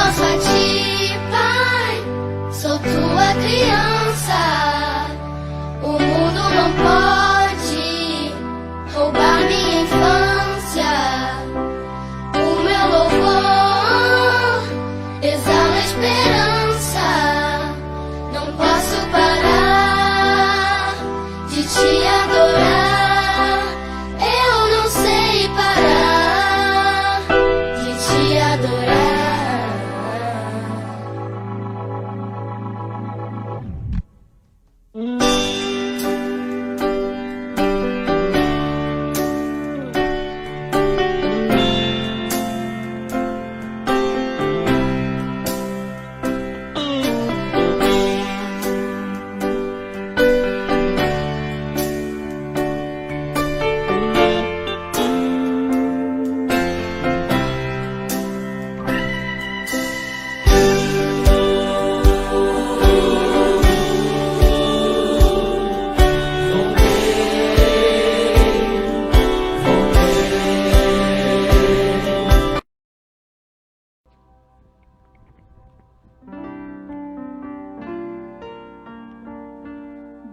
posso a ti, Pai, sou tua criança. O mundo não pode roubar minha infância. O meu louvor exala esperança. Não posso parar de te adorar. Eu não sei parar de te adorar.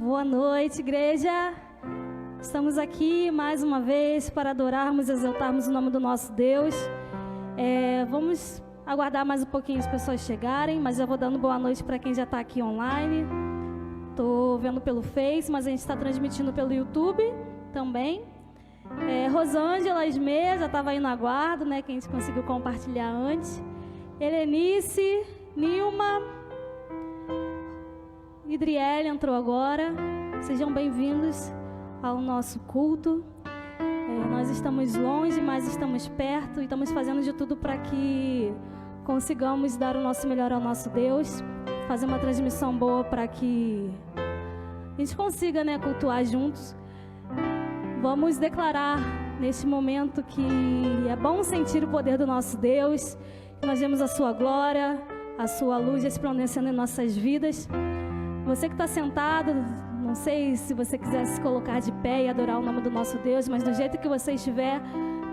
Boa noite, igreja. Estamos aqui mais uma vez para adorarmos e exaltarmos o nome do nosso Deus. Vamos aguardar mais um pouquinho as pessoas chegarem, mas já vou dando boa noite para quem já está aqui online. Estou vendo pelo Face, mas a gente está transmitindo pelo YouTube também. Rosângela Esmê já estava aí no aguardo, né? Que a gente conseguiu compartilhar antes. Helenice, Nilma, Idriele entrou agora. Sejam bem-vindos ao nosso culto. Nós estamos longe, mas estamos perto e estamos fazendo de tudo para que consigamos dar o nosso melhor ao nosso Deus, fazer uma transmissão boa para que a gente consiga, né, cultuar juntos. Vamos declarar neste momento que é bom sentir o poder do nosso Deus, que nós vemos a sua glória, a sua luz resplandecendo em nossas vidas. Você que está sentado, não sei se você quiser se colocar de pé e adorar o nome do nosso Deus, mas do jeito que você estiver,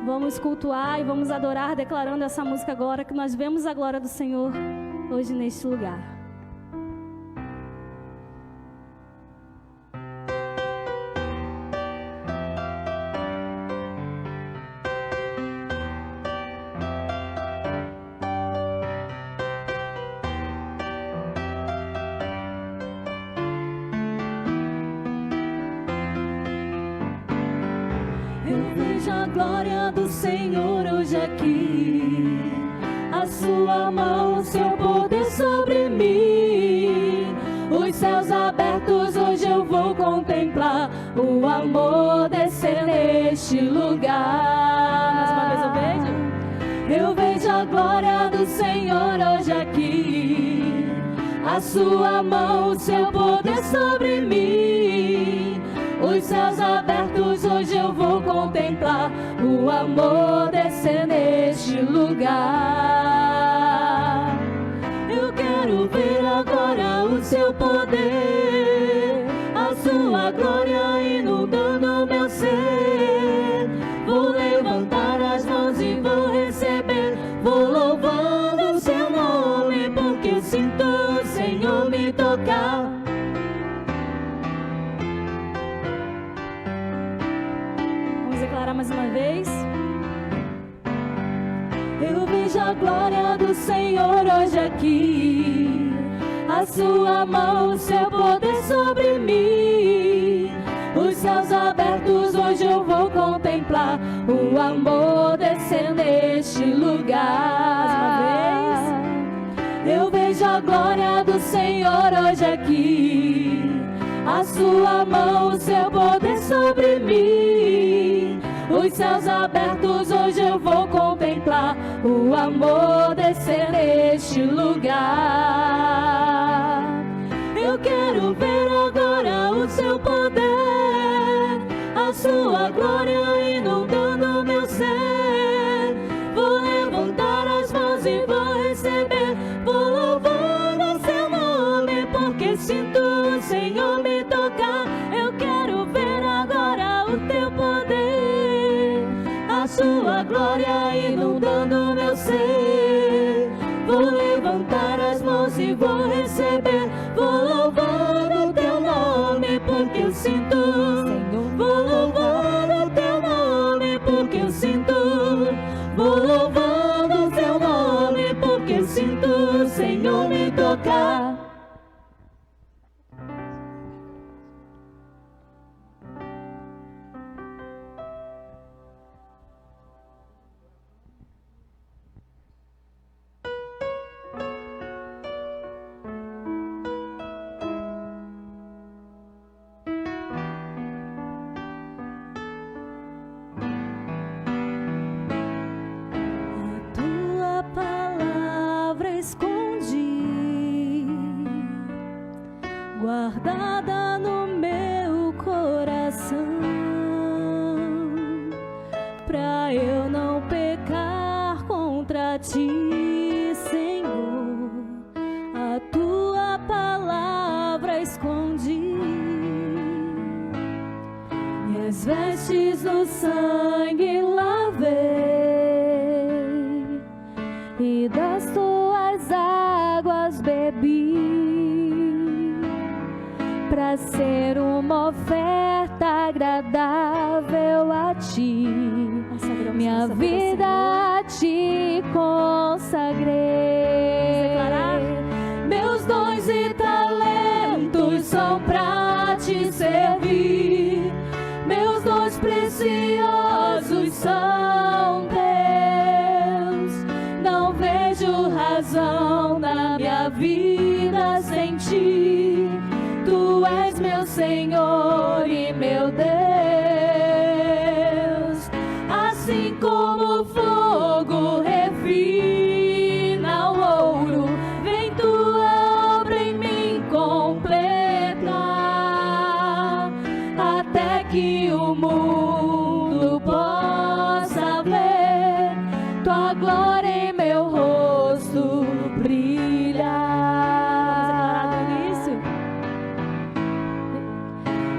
vamos cultuar e vamos adorar, declarando essa música agora, que nós vemos a glória do Senhor hoje neste lugar. A glória do Senhor hoje aqui, a sua mão, o seu poder sobre mim. Os céus abertos hoje eu vou contemplar o amor descer neste lugar. Mais uma vez eu vejo a glória do Senhor hoje aqui, a sua mão, o seu poder sobre mim. Os céus abertos hoje eu vou contemplar o amor descer neste lugar. Eu quero ver agora o seu poder, a sua glória inundando meu ser. Vou levantar as mãos e vou receber, vou louvando o seu nome, porque eu sinto o Senhor me tocar. declarar mais uma vez. Eu vejo a glória do Senhor hoje aqui, a sua mão, o seu poder sobre mim. Os céus abertos hoje eu vou contemplar o amor descer neste lugar. Eu vejo a glória do Senhor hoje aqui, a sua mão, o seu poder sobre mim. Os céus abertos hoje eu vou contemplar o amor descer neste lugar. Eu quero ver agora o seu poder, a sua glória inundando meu ser. Vou levantar as mãos e vou receber, vou louvando o seu nome, porque sinto o Senhor me tocar. Eu quero ver agora o teu poder, a sua glória inundando meu ser. Vou levantar o Senhor me tocar. Guardada no meu coração, pra eu não pecar contra ti, Senhor. A tua palavra escondi, e as vestes do sangue lavei, e das tuas águas bebi, pra ser uma oferta agradável a ti. Minha vida a ti consagrei. Meus dons e talentos são pra te servir. Meus dons preciosos são teus. Não vejo razão na minha vida sem ti. Tu és meu Senhor e meu Deus. Assim como o fogo refina o ouro, vem tua obra em mim completar, até que o mundo possa ver tua glória em meu rosto brilhar.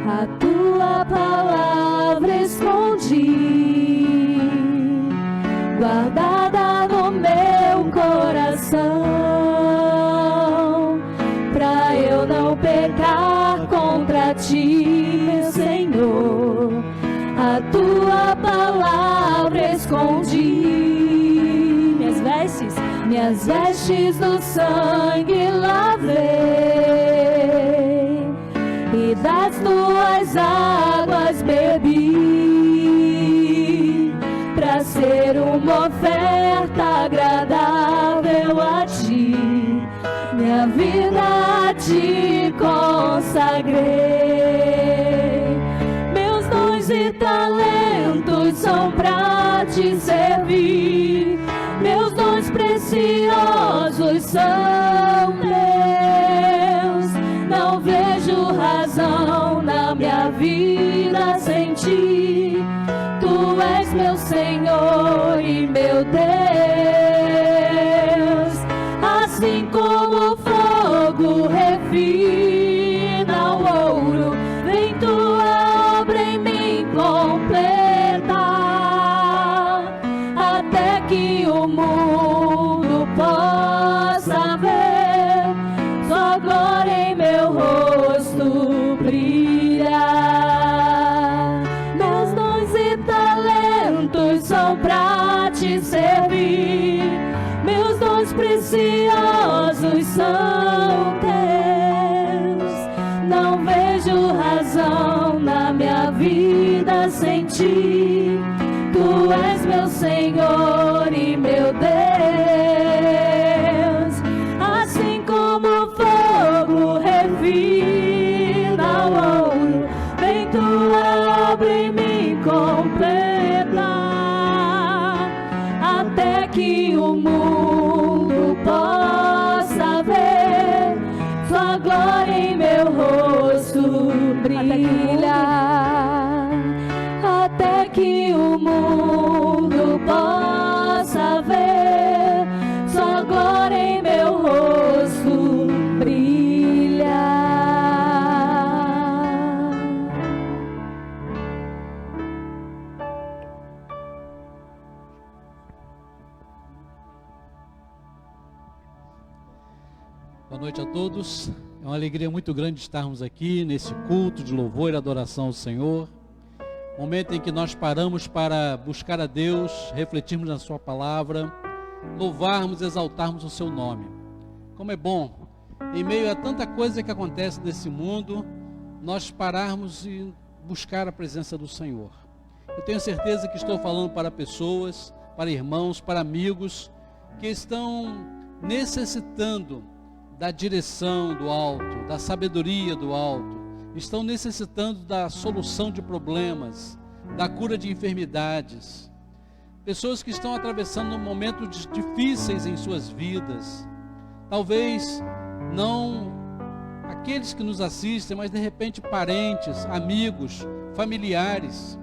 A tua palavra escondi, guardada no meu coração, pra eu não pecar contra ti, Senhor. A tua palavra escondi, minhas vestes do sangue lavei, e das tuas águas bebi, pra ser uma oferta agradável a ti. Minha vida a ti consagrei. Meus dons e talentos são pra te servir. Meus dons preciosos são teus. Não vejo razão na minha vida sem ti. Tu és meu Senhor e meu Deus. Assim como o fogo refina o ouro, vem tua obra em mim completar, até que o mundo possa ver sua glória em meu rosto brilhar. Meus dons e talentos são pra te servir. Meus dons preciosos são teus. Não vejo razão na minha vida sem ti. Tu és meu Senhor e meu Deus. Assim como o fogo refina o ouro, vem tua obra em mim completar, até que o mundo possa ver sua glória em meu rosto brilhar, até que o mundo possa ver sua glória em meu rosto brilhar. Boa noite a todos. É uma alegria muito grande estarmos aqui nesse culto de louvor e adoração ao Senhor. Momento em que nós paramos para buscar a Deus, refletirmos na sua palavra, louvarmos e exaltarmos o seu nome. Como é bom, em meio a tanta coisa que acontece nesse mundo, nós pararmos e buscar a presença do Senhor. Eu tenho certeza que estou falando para pessoas, para irmãos, para amigos que estão necessitando da direção do alto, da sabedoria do alto, estão necessitando da solução de problemas, da cura de enfermidades. Pessoas que estão atravessando momentos difíceis em suas vidas. Talvez não aqueles que nos assistem, mas de repente parentes, amigos, familiares.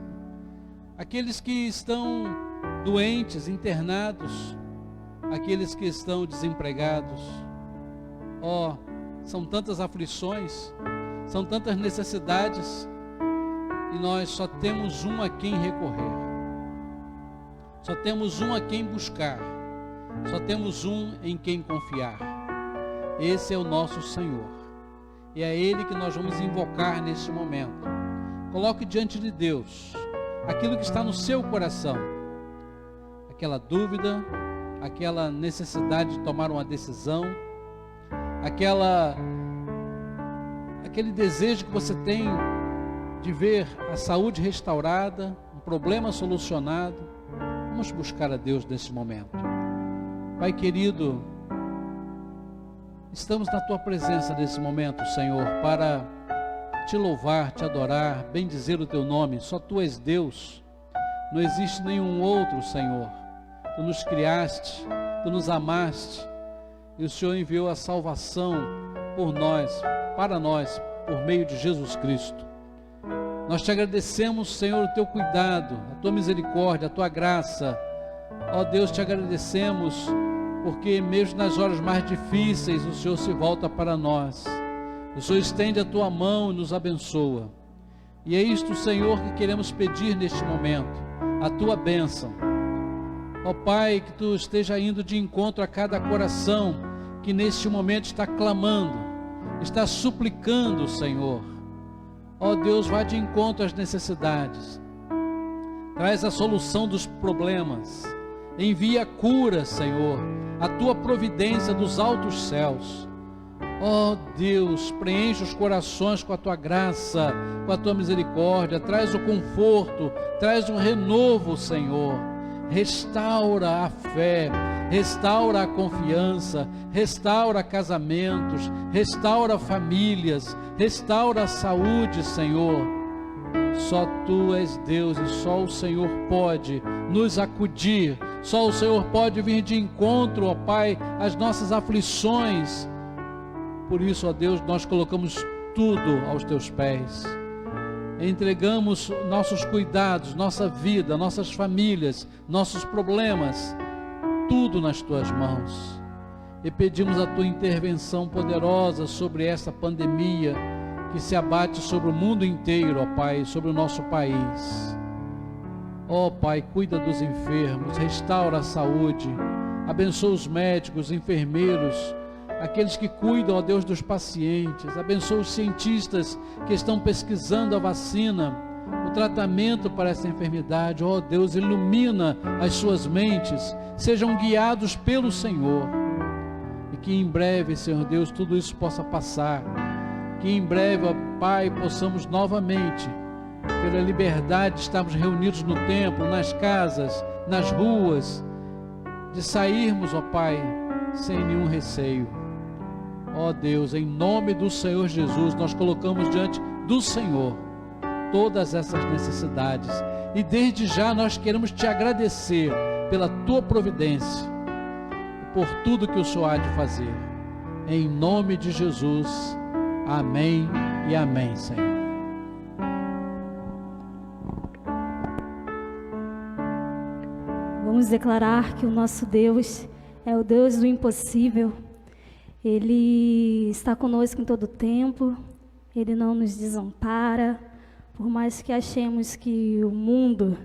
Aqueles que estão doentes, internados. Aqueles que estão desempregados. Oh, são tantas aflições, são tantas necessidades, e nós só temos um a quem recorrer, só temos um a quem buscar, só temos um em quem confiar. Esse é o nosso Senhor, e é Ele que nós vamos invocar neste momento. Coloque diante de Deus aquilo que está no seu coração, aquela dúvida, aquela necessidade de tomar uma decisão, aquele desejo que você tem de ver a saúde restaurada, um problema solucionado. Vamos buscar a Deus nesse momento. Pai querido, estamos na Tua presença nesse momento, Senhor, para Te louvar, Te adorar, bendizer o Teu nome. Só Tu és Deus, não existe nenhum outro, Senhor. Tu nos criaste, Tu nos amaste, e o Senhor enviou a salvação por nós, para nós, por meio de Jesus Cristo. Nós Te agradecemos, Senhor, o Teu cuidado, a Tua misericórdia, a Tua graça. Ó Deus, Te agradecemos, porque mesmo nas horas mais difíceis, o Senhor se volta para nós. O Senhor estende a Tua mão e nos abençoa. E é isto, Senhor, que queremos pedir neste momento, a Tua bênção. Ó Pai, que Tu esteja indo de encontro a cada coração que neste momento está clamando, está suplicando, Senhor. Ó Deus, vá de encontro às necessidades, traz a solução dos problemas, envia a cura, Senhor, a Tua providência dos altos céus. Ó Deus, preenche os corações com a Tua graça, com a Tua misericórdia, traz o conforto, traz um renovo, Senhor. Restaura a fé, restaura a confiança, restaura casamentos, restaura famílias, restaura a saúde, Senhor. Só Tu és Deus e só o Senhor pode nos acudir, só o Senhor pode vir de encontro, ó Pai, às nossas aflições. Por isso, ó Deus, nós colocamos tudo aos Teus pés. Entregamos nossos cuidados, nossa vida, nossas famílias, nossos problemas, tudo nas Tuas mãos. E pedimos a Tua intervenção poderosa sobre essa pandemia que se abate sobre o mundo inteiro, ó Pai, sobre o nosso país. Ó Pai, cuida dos enfermos, restaura a saúde, abençoa os médicos, enfermeiros, aqueles que cuidam, ó Deus, dos pacientes. Abençoa os cientistas que estão pesquisando a vacina, o tratamento para essa enfermidade. Ó Deus, ilumina as suas mentes, sejam guiados pelo Senhor, e que em breve, Senhor Deus, tudo isso possa passar, que em breve, ó Pai, possamos novamente, pela liberdade de estarmos reunidos no templo, nas casas, nas ruas, de sairmos, ó Pai, sem nenhum receio. Ó Deus, em nome do Senhor Jesus, nós colocamos diante do Senhor todas essas necessidades, e desde já nós queremos Te agradecer pela Tua providência e por tudo que o Senhor há de fazer. Em nome de Jesus, amém e amém, Senhor. Vamos declarar que o nosso Deus é o Deus do impossível. Ele está conosco em todo o tempo, Ele não nos desampara. Por mais que achemos que o mundo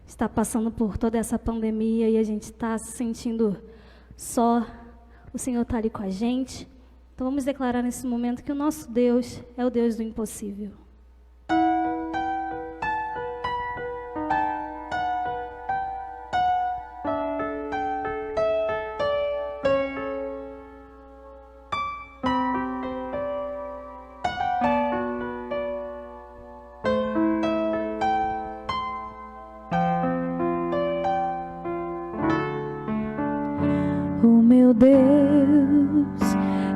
está passando por toda essa pandemia e a gente está se sentindo só, o Senhor está ali com a gente. Então vamos declarar nesse momento que o nosso Deus é o Deus do impossível.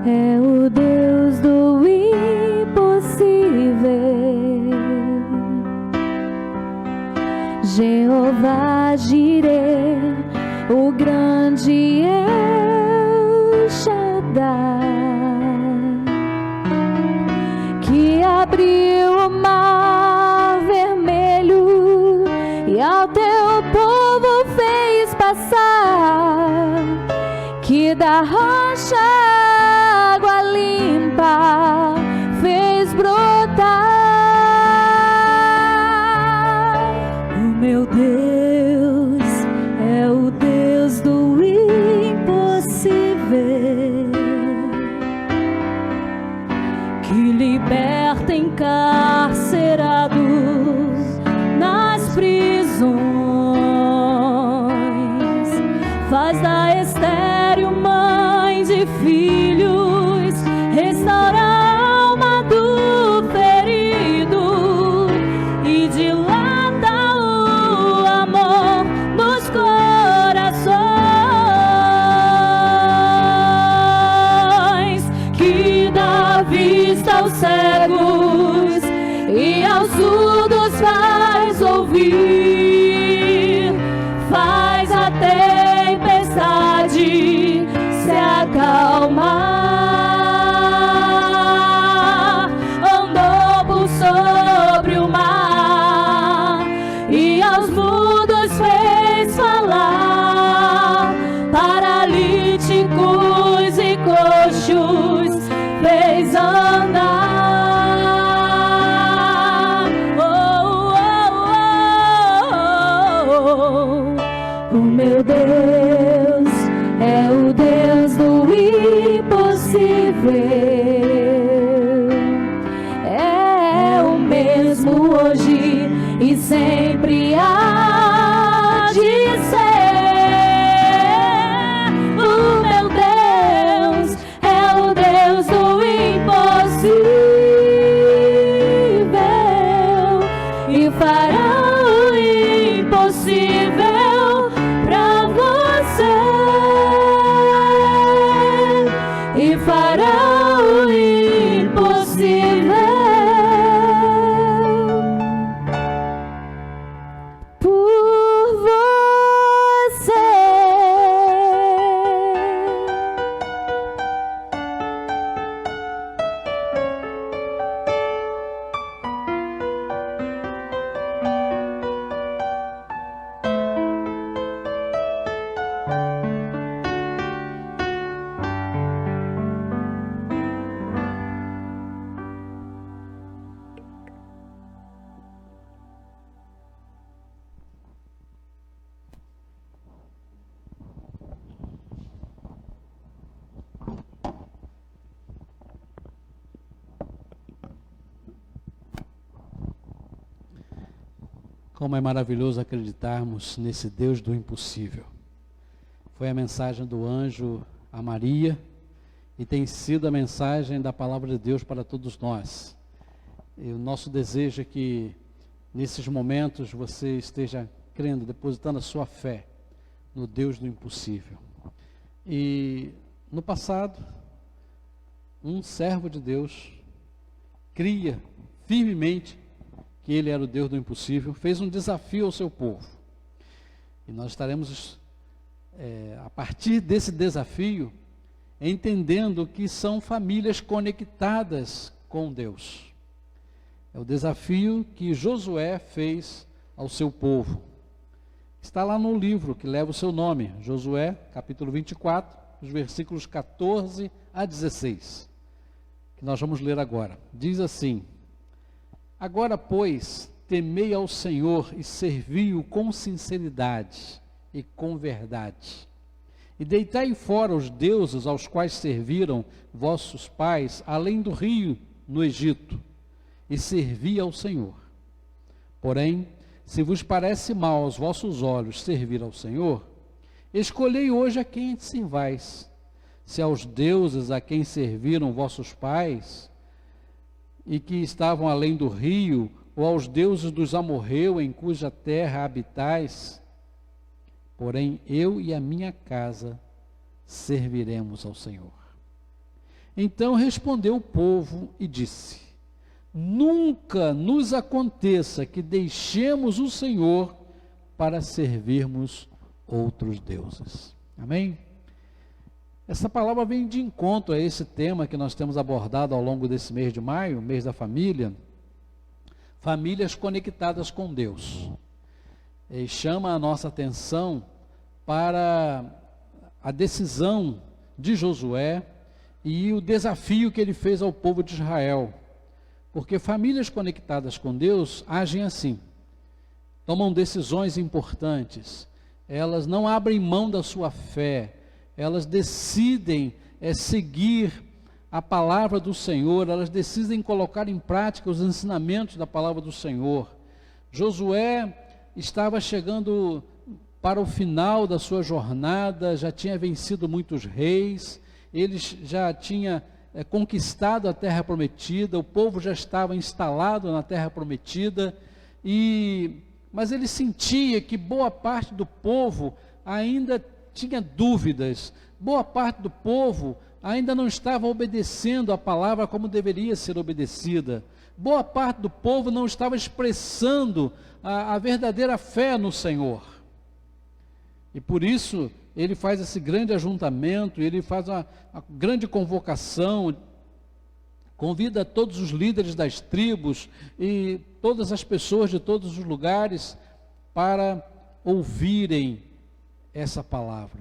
é o Deus do impossível. Jeová Jireh, o grande El Shaddai, que abriu o mar vermelho e ao teu povo fez passar, que da rocha água limpa fez brotar. O meu Deus é o Deus do impossível, que liberta encarcerados nas prisões, faz da estéril mãe de filhos, restaura a alma do ferido e dilata o amor nos corações, que dá vista aos cegos e aos surdos faz ouvir, faz a tempestade se acalmar, andou por sobre o mar e aos mudos fez falar, paralíticos e coxos fez andar. O meu Deus é o Deus do impossível, é o mesmo hoje e sempre há de ser. O meu Deus é o Deus do impossível e fará o impossível pra você, e fará o impossível por você. Como é maravilhoso acreditarmos nesse Deus do impossível. Foi a mensagem do anjo a Maria e tem sido a mensagem da palavra de Deus para todos nós. E o nosso desejo é que nesses momentos você esteja crendo, depositando a sua fé no Deus do impossível. E no passado, um servo de Deus cria firmemente que ele era o Deus do impossível, fez um desafio ao seu povo. E nós estaremos, a partir desse desafio, entendendo que são famílias conectadas com Deus. É o desafio que Josué fez ao seu povo. Está lá no livro que leva o seu nome, Josué, capítulo 24, os versículos 14 a 16, que nós vamos ler agora. Diz assim: agora, pois, temei ao Senhor e servi-o com sinceridade e com verdade. E deitai fora os deuses aos quais serviram vossos pais, além do rio, no Egito, e servi ao Senhor. Porém, se vos parece mal aos vossos olhos servir ao Senhor, escolhei hoje a quem sirvais, se aos deuses a quem serviram vossos pais, e que estavam além do rio, ou aos deuses dos amorreus em cuja terra habitais. Porém, eu e a minha casa serviremos ao Senhor. Então respondeu o povo e disse: nunca nos aconteça que deixemos o Senhor para servirmos outros deuses. Amém? Essa palavra vem de encontro a esse tema que nós temos abordado ao longo desse mês de maio, mês da família, famílias conectadas com Deus. E chama a nossa atenção para a decisão de Josué e o desafio que ele fez ao povo de Israel. Porque famílias conectadas com Deus agem assim, tomam decisões importantes, elas não abrem mão da sua fé, elas decidem seguir a palavra do Senhor, elas decidem colocar em prática os ensinamentos da palavra do Senhor. Josué estava chegando para o final da sua jornada, já tinha vencido muitos reis, ele já tinha conquistado a terra prometida, o povo já estava instalado na terra prometida, mas ele sentia que boa parte do povo ainda tinha dúvidas, boa parte do povo ainda não estava obedecendo a palavra como deveria ser obedecida, boa parte do povo não estava expressando a verdadeira fé no Senhor. E por isso ele faz esse grande ajuntamento, ele faz a grande convocação, convida todos os líderes das tribos e todas as pessoas de todos os lugares para ouvirem essa palavra,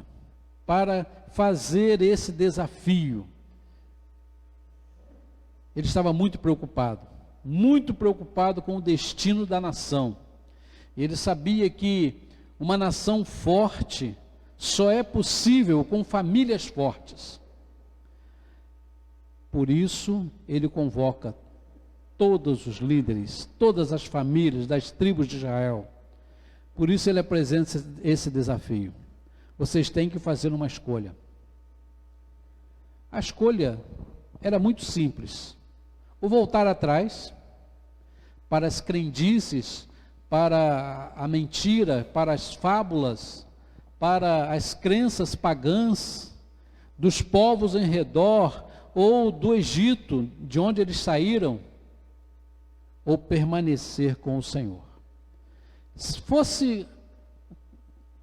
para fazer esse desafio. Ele estava muito preocupado com o destino da nação. Ele sabia que uma nação forte só é possível com famílias fortes. Por isso, ele convoca todos os líderes, todas as famílias das tribos de Israel. Por isso ele apresenta esse desafio. Vocês têm que fazer uma escolha. A escolha era muito simples. Ou voltar atrás para as crendices, para a mentira, para as fábulas, para as crenças pagãs dos povos em redor, ou do Egito, de onde eles saíram, ou permanecer com o Senhor.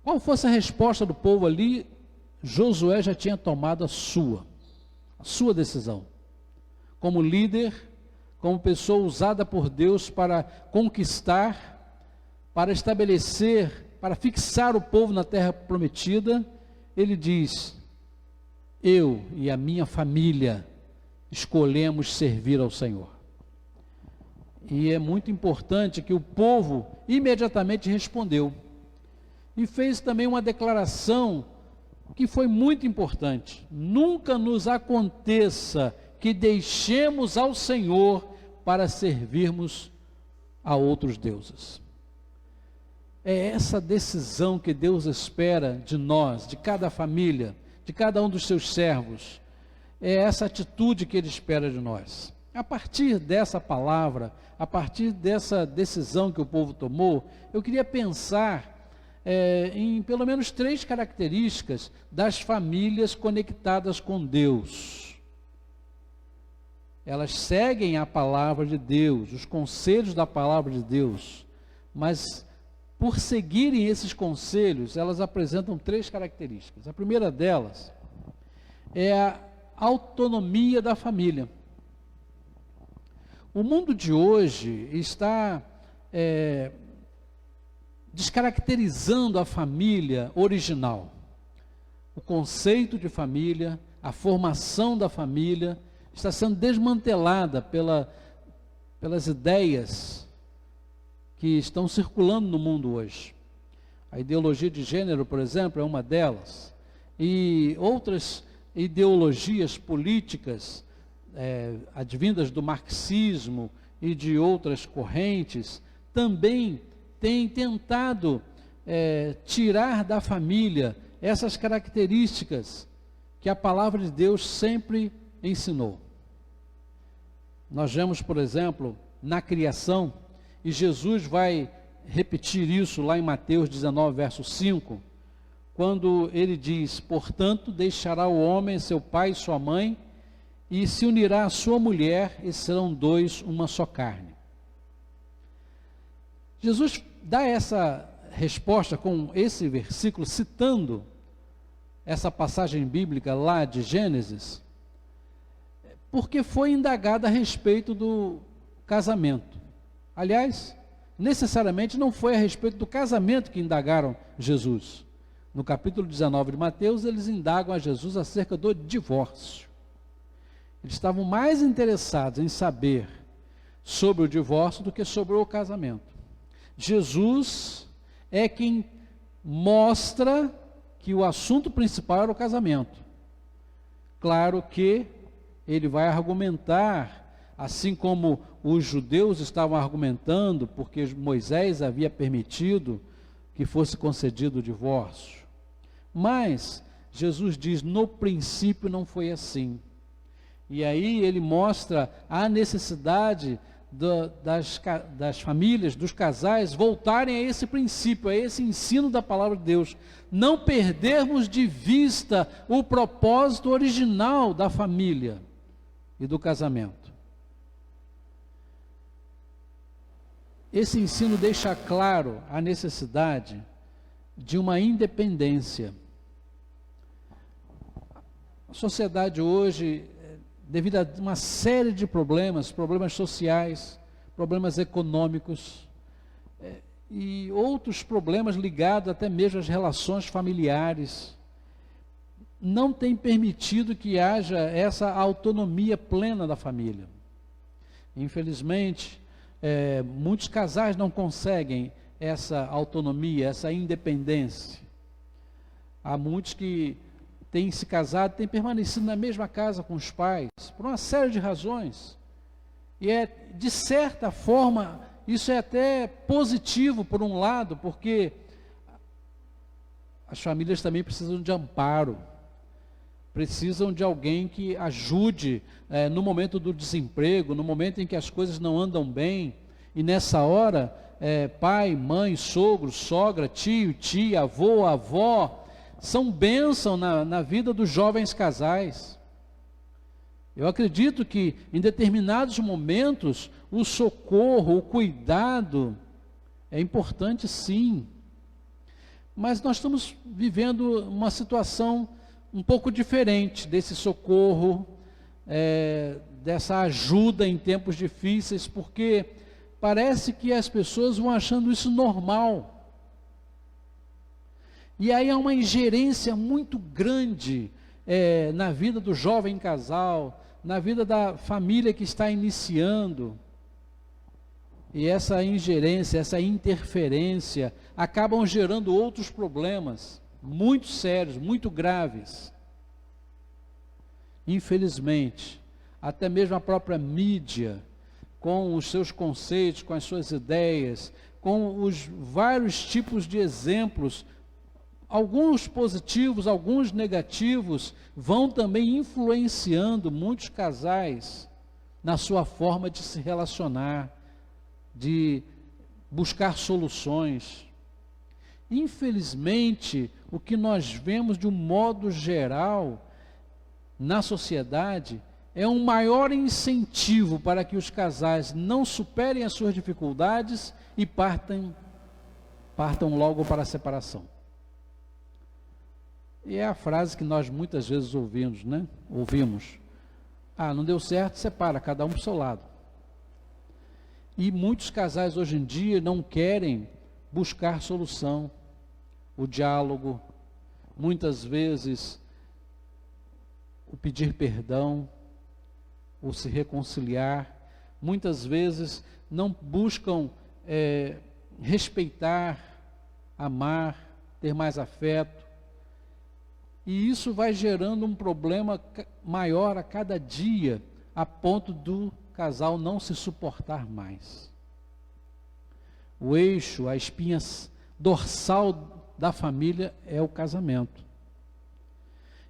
Qual fosse a resposta do povo ali, Josué já tinha tomado a sua decisão. Como líder, como pessoa usada por Deus para conquistar, para estabelecer, para fixar o povo na terra prometida, ele diz: eu e a minha família escolhemos servir ao Senhor. E é muito importante que o povo imediatamente respondeu. E fez também uma declaração que foi muito importante: nunca nos aconteça que deixemos ao Senhor para servirmos a outros deuses. É essa decisão que Deus espera de nós, de cada família, de cada um dos seus servos. É essa atitude que Ele espera de nós. A partir dessa palavra, a partir dessa decisão que o povo tomou, eu queria pensar em pelo menos 3 características das famílias conectadas com Deus. Elas seguem a palavra de Deus, os conselhos da palavra de Deus, mas por seguirem esses conselhos, elas apresentam 3 características. A primeira delas é a autonomia da família. O mundo de hoje está descaracterizando a família original. O conceito de família, a formação da família está sendo desmantelada pelas ideias que estão circulando no mundo hoje. A ideologia de gênero, por exemplo, é uma delas. E outras ideologias políticas advindas do marxismo e de outras correntes também têm tentado tirar da família essas características que a palavra de Deus sempre ensinou. Nós vemos, por exemplo, na criação, e Jesus vai repetir isso lá em Mateus 19, verso 5, quando ele diz: portanto, deixará o homem seu pai e sua mãe, e se unirá à sua mulher, e serão dois uma só carne. Jesus dá essa resposta com esse versículo, citando essa passagem bíblica lá de Gênesis, porque foi indagado a respeito do casamento. Aliás, necessariamente não foi a respeito do casamento que indagaram Jesus. No capítulo 19 de Mateus, eles indagam a Jesus acerca do divórcio. Eles estavam mais interessados em saber sobre o divórcio do que sobre o casamento. Jesus é quem mostra que o assunto principal era o casamento. Claro que ele vai argumentar, assim como os judeus estavam argumentando, porque Moisés havia permitido que fosse concedido o divórcio. Mas Jesus diz, no princípio não foi assim. E aí ele mostra a necessidade das famílias, dos casais, voltarem a esse princípio, a esse ensino da palavra de Deus. Não perdermos de vista o propósito original da família e do casamento. Esse ensino deixa claro a necessidade de uma independência. A sociedade hoje, devido a uma série de problemas sociais, problemas econômicos, e outros problemas ligados até mesmo às relações familiares, não tem permitido que haja essa autonomia plena da família. Infelizmente, muitos casais não conseguem essa autonomia, essa independência. Há muitos que têm se casado, têm permanecido na mesma casa com os pais, por uma série de razões. E de certa forma, isso é até positivo por um lado, porque as famílias também precisam de amparo, precisam de alguém que ajude no momento do desemprego, no momento em que as coisas não andam bem, e nessa hora, pai, mãe, sogro, sogra, tio, tia, avô, avó, são bênção na vida dos jovens casais. Eu acredito que em determinados momentos o socorro, o cuidado é importante, sim. Mas nós estamos vivendo uma situação um pouco diferente desse socorro, dessa ajuda em tempos difíceis, porque parece que as pessoas vão achando isso normal. E aí há uma ingerência muito grande na vida do jovem casal, na vida da família que está iniciando. E essa ingerência, essa interferência, acabam gerando outros problemas, muito sérios, muito graves. Infelizmente, até mesmo a própria mídia, com os seus conceitos, com as suas ideias, com os vários tipos de exemplos, alguns positivos, alguns negativos, vão também influenciando muitos casais na sua forma de se relacionar, de buscar soluções. Infelizmente, o que nós vemos de um modo geral na sociedade é um maior incentivo para que os casais não superem as suas dificuldades e partam logo para a separação. E é a frase que nós muitas vezes ouvimos, né? Não deu certo, separa, cada um para o seu lado. E muitos casais hoje em dia não querem buscar solução, o diálogo, muitas vezes o pedir perdão, o se reconciliar, muitas vezes não buscam respeitar, amar, ter mais afeto. E isso vai gerando um problema maior a cada dia, a ponto do casal não se suportar mais. O eixo, a espinha dorsal da família é o casamento.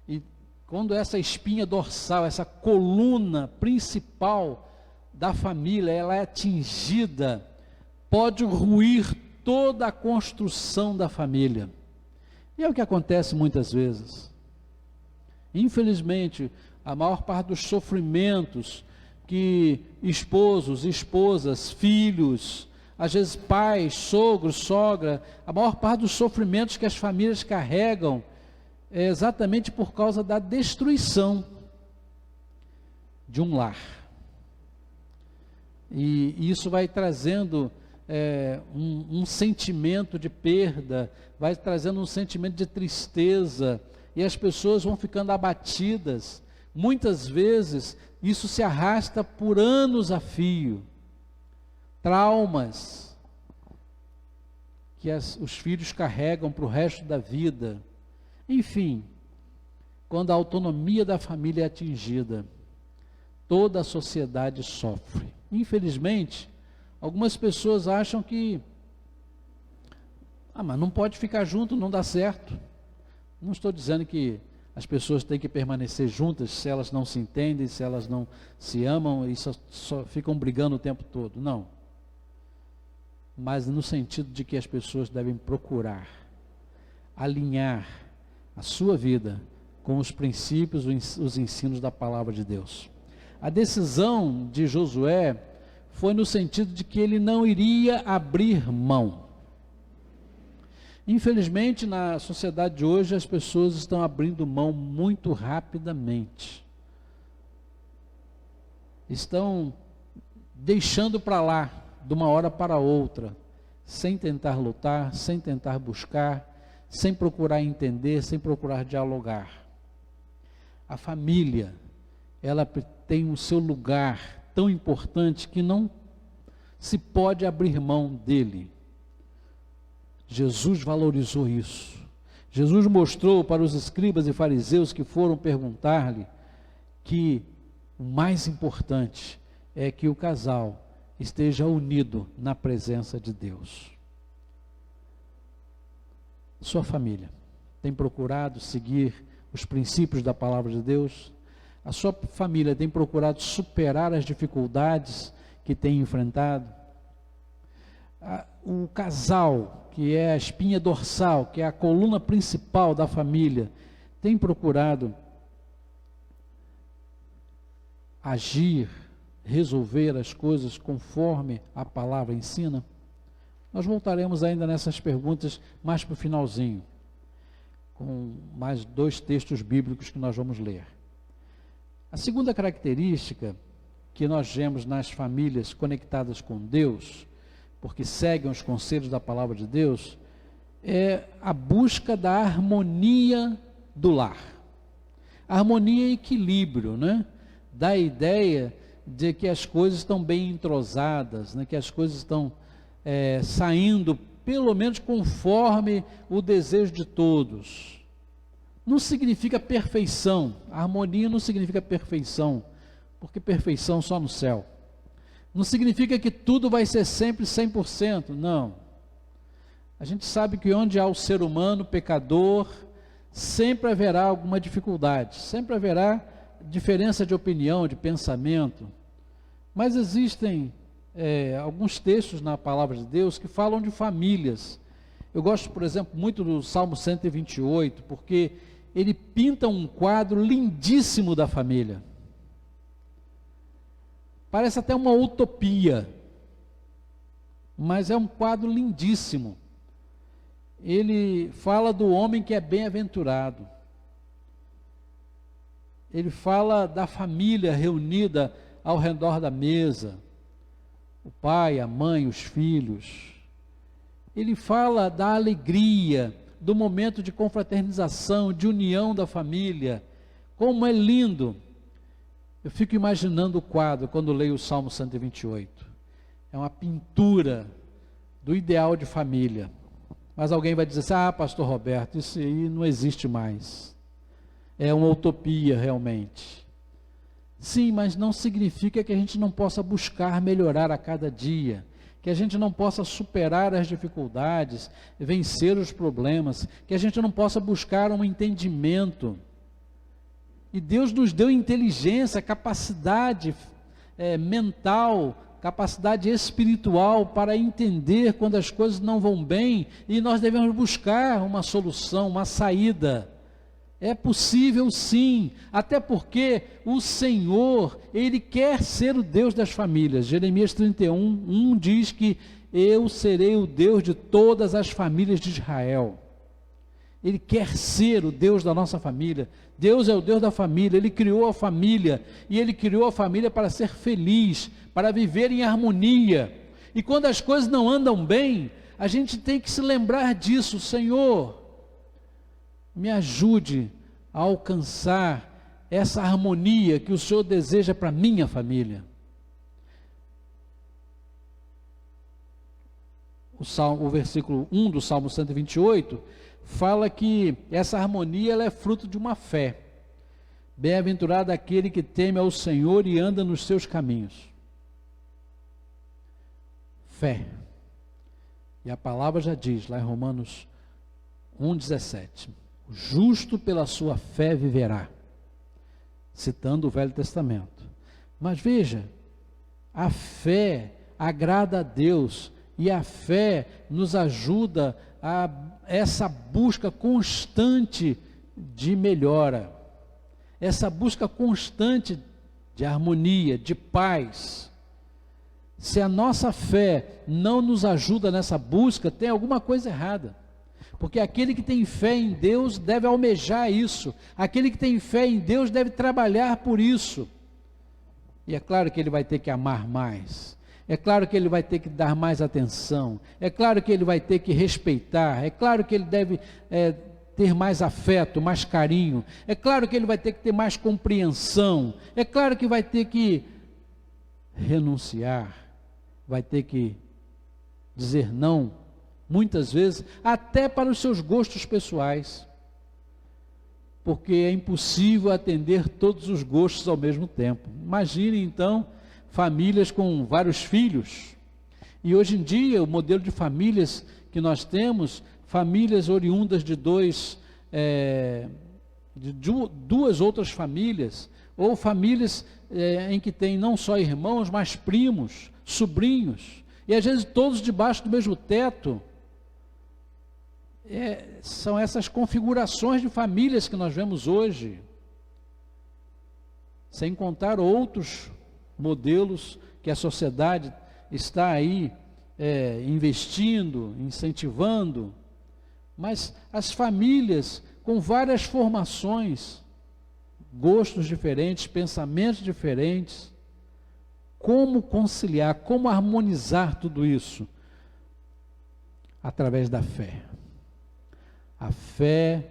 E quando essa espinha dorsal, essa coluna principal da família, ela é atingida, pode ruir toda a construção da família. E é o que acontece muitas vezes. Infelizmente, a maior parte dos sofrimentos que esposos, esposas, filhos, às vezes pais, sogros, sogra, a maior parte dos sofrimentos que as famílias carregam é exatamente por causa da destruição de um lar. E isso vai trazendo um sentimento de perda, vai trazendo um sentimento de tristeza, e as pessoas vão ficando abatidas. Muitas vezes isso se arrasta por anos a fio. Traumas que os filhos carregam para o resto da vida. Enfim, quando a autonomia da família é atingida, toda a sociedade sofre. Infelizmente, algumas pessoas acham que mas não pode ficar junto, não dá certo. Não estou dizendo que as pessoas têm que permanecer juntas se elas não se entendem, se elas não se amam e só ficam brigando o tempo todo. Não. Mas no sentido de que as pessoas devem procurar alinhar a sua vida com os princípios, os ensinos da palavra de Deus. A decisão de Josué foi no sentido de que ele não iria abrir mão. Infelizmente, na sociedade de hoje, as pessoas estão abrindo mão muito rapidamente. Estão deixando para lá, de uma hora para outra, sem tentar lutar, sem tentar buscar, sem procurar entender, sem procurar dialogar. A família, ela tem o seu lugar tão importante que não se pode abrir mão dele. Jesus valorizou isso. Jesus mostrou para os escribas e fariseus que foram perguntar-lhe que o mais importante é que o casal esteja unido na presença de Deus. Sua família tem procurado seguir os princípios da palavra de Deus? A sua família tem procurado superar as dificuldades que tem enfrentado? O casal, que é a espinha dorsal, que é a coluna principal da família, tem procurado agir, resolver as coisas conforme a palavra ensina? Nós voltaremos ainda nessas perguntas mais para o finalzinho, com mais 2 textos bíblicos que nós vamos ler. A segunda característica que nós vemos nas famílias conectadas com Deus, porque seguem os conselhos da palavra de Deus, é a busca da harmonia do lar. Harmonia e equilíbrio, né? Dá a ideia de que as coisas estão bem entrosadas, né? Que as coisas estão saindo, pelo menos conforme o desejo de todos. Não significa perfeição, harmonia não significa perfeição, porque perfeição só no céu. Não significa que tudo vai ser sempre 100%, não. A gente sabe que onde há o ser humano pecador, sempre haverá alguma dificuldade, sempre haverá diferença de opinião, de pensamento. Mas existem alguns textos na palavra de Deus que falam de famílias. Eu gosto, por exemplo, muito do Salmo 128, porque ele pinta um quadro lindíssimo da família. Parece até uma utopia, mas é um quadro lindíssimo. Ele fala do homem que é bem-aventurado. Ele fala da família reunida ao redor da mesa, o pai, a mãe, os filhos. Ele fala da alegria, do momento de confraternização, de união da família. Como é lindo! Eu fico imaginando o quadro quando leio o Salmo 128. É uma pintura do ideal de família. Mas alguém vai dizer assim, pastor Roberto, isso aí não existe mais. É uma utopia realmente. Sim, mas não significa que a gente não possa buscar melhorar a cada dia, que a gente não possa superar as dificuldades, vencer os problemas, que a gente não possa buscar um entendimento. E Deus nos deu inteligência, capacidade mental, capacidade espiritual para entender quando as coisas não vão bem e nós devemos buscar uma solução, uma saída. É possível sim, até porque o Senhor, Ele quer ser o Deus das famílias. Jeremias 31:1 diz que eu serei o Deus de todas as famílias de Israel. Ele quer ser o Deus da nossa família. Deus é o Deus da família, Ele criou a família, e Ele criou a família para ser feliz, para viver em harmonia. E quando as coisas não andam bem, a gente tem que se lembrar disso. Senhor, me ajude a alcançar essa harmonia que o Senhor deseja para a minha família. O versículo 1 do Salmo 128 fala que essa harmonia ela é fruto de uma fé. Bem-aventurado aquele que teme ao Senhor e anda nos seus caminhos. Fé. E a palavra já diz lá em Romanos 1,17: o justo pela sua fé viverá, citando o Velho Testamento. Mas veja, a fé agrada a Deus, e a fé nos ajuda a essa busca constante de melhora, essa busca constante de harmonia, de paz. Se a nossa fé não nos ajuda nessa busca, tem alguma coisa errada. Porque aquele que tem fé em Deus deve almejar isso. Aquele que tem fé em Deus deve trabalhar por isso. E é claro que ele vai ter que amar mais. É claro que ele vai ter que dar mais atenção. É claro que ele vai ter que respeitar. É claro que ele deve ter mais afeto, mais carinho. É claro que ele vai ter que ter mais compreensão. É claro que vai ter que renunciar. Vai ter que dizer não, muitas vezes, até para os seus gostos pessoais, porque é impossível atender todos os gostos ao mesmo tempo. Imagine então, famílias com vários filhos, e hoje em dia o modelo de famílias que nós temos, famílias oriundas de duas outras famílias, ou famílias em que tem não só irmãos, mas primos, sobrinhos, e às vezes todos debaixo do mesmo teto. São essas configurações de famílias que nós vemos hoje, sem contar outros modelos que a sociedade está aí investindo, incentivando, mas as famílias com várias formações, gostos diferentes, pensamentos diferentes. Como conciliar, como harmonizar tudo isso? Através da fé. A fé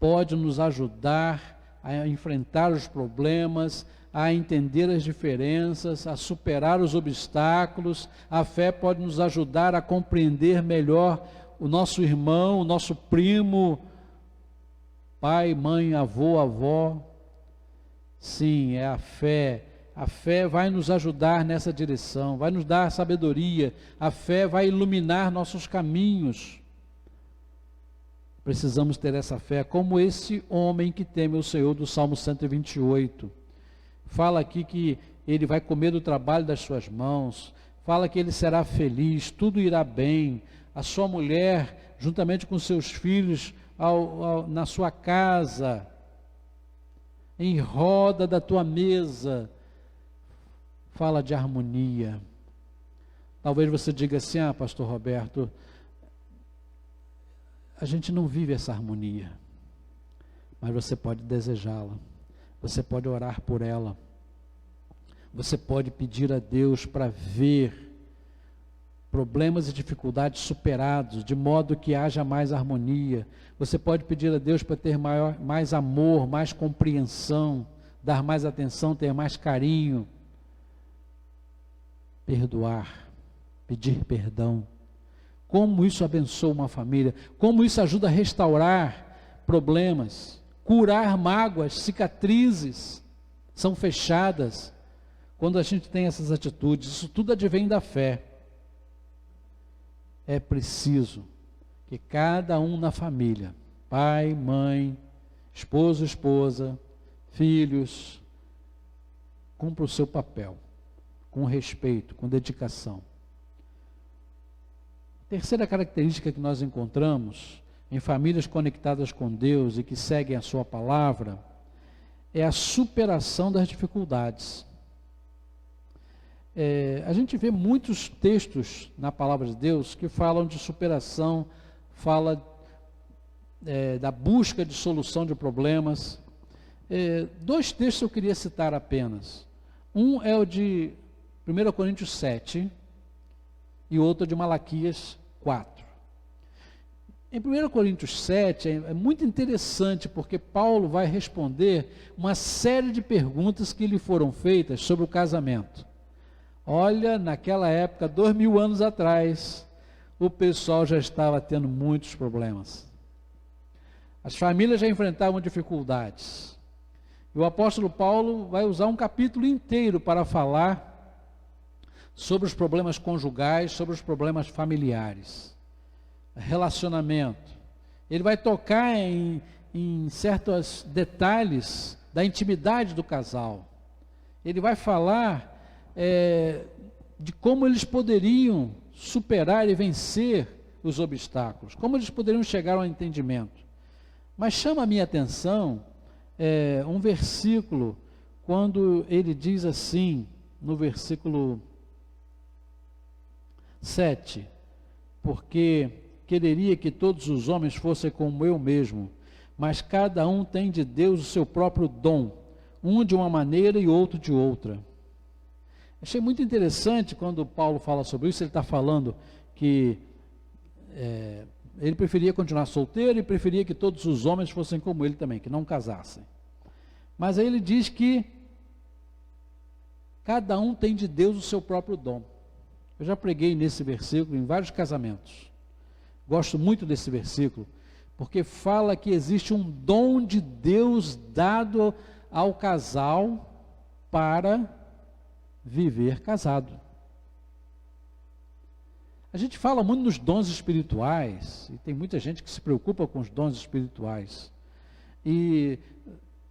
pode nos ajudar a enfrentar os problemas, a entender as diferenças, a superar os obstáculos. A fé pode nos ajudar a compreender melhor o nosso irmão, o nosso primo, pai, mãe, avô, avó. Sim, é a fé. A fé vai nos ajudar nessa direção, vai nos dar sabedoria. A fé vai iluminar nossos caminhos. Precisamos ter essa fé, como esse homem que teme o Senhor do Salmo 128. Fala aqui que ele vai comer do trabalho das suas mãos, fala que ele será feliz, tudo irá bem. A sua mulher, juntamente com seus filhos, na sua casa, em roda da tua mesa, fala de harmonia. Talvez você diga assim: ah, pastor Roberto, a gente não vive essa harmonia, mas você pode desejá-la, você pode orar por ela, você pode pedir a Deus para ver problemas e dificuldades superados, de modo que haja mais harmonia. Você pode pedir a Deus para ter mais amor, mais compreensão, dar mais atenção, ter mais carinho, perdoar, pedir perdão. Como isso abençoa uma família, como isso ajuda a restaurar problemas, curar mágoas, cicatrizes são fechadas quando a gente tem essas atitudes. Isso tudo advém da fé. É preciso que cada um na família, pai, mãe, esposo, esposa, filhos, cumpra o seu papel com respeito, com dedicação. A terceira característica que nós encontramos em famílias conectadas com Deus e que seguem a sua palavra, é a superação das dificuldades. A gente vê muitos textos na palavra de Deus que falam de superação, fala da busca de solução de problemas. Dois textos eu queria citar apenas. Um é o de 1 Coríntios 7 e outro de Malaquias 4. Em 1 Coríntios 7 é muito interessante porque Paulo vai responder uma série de perguntas que lhe foram feitas sobre o casamento. Olha, naquela época, 2000 anos atrás, o pessoal já estava tendo muitos problemas. As famílias já enfrentavam dificuldades. E o apóstolo Paulo vai usar um capítulo inteiro para falar sobre os problemas conjugais, sobre os problemas familiares. Relacionamento. Ele vai tocar em certos detalhes da intimidade do casal. Ele vai falar de como eles poderiam superar e vencer os obstáculos, como eles poderiam chegar ao entendimento. Mas chama a minha atenção um versículo, quando ele diz assim, no versículo 7, porque quereria que todos os homens fossem como eu mesmo, mas cada um tem de Deus o seu próprio dom, um de uma maneira e outro de outra. Achei muito interessante quando Paulo fala sobre isso. Ele está falando que ele preferia continuar solteiro e preferia que todos os homens fossem como ele também, que não casassem. Mas aí ele diz que cada um tem de Deus o seu próprio dom. Eu já preguei nesse versículo em vários casamentos. Gosto muito desse versículo, porque fala que existe um dom de Deus dado ao casal para viver casado. A gente fala muito nos dons espirituais, e tem muita gente que se preocupa com os dons espirituais. E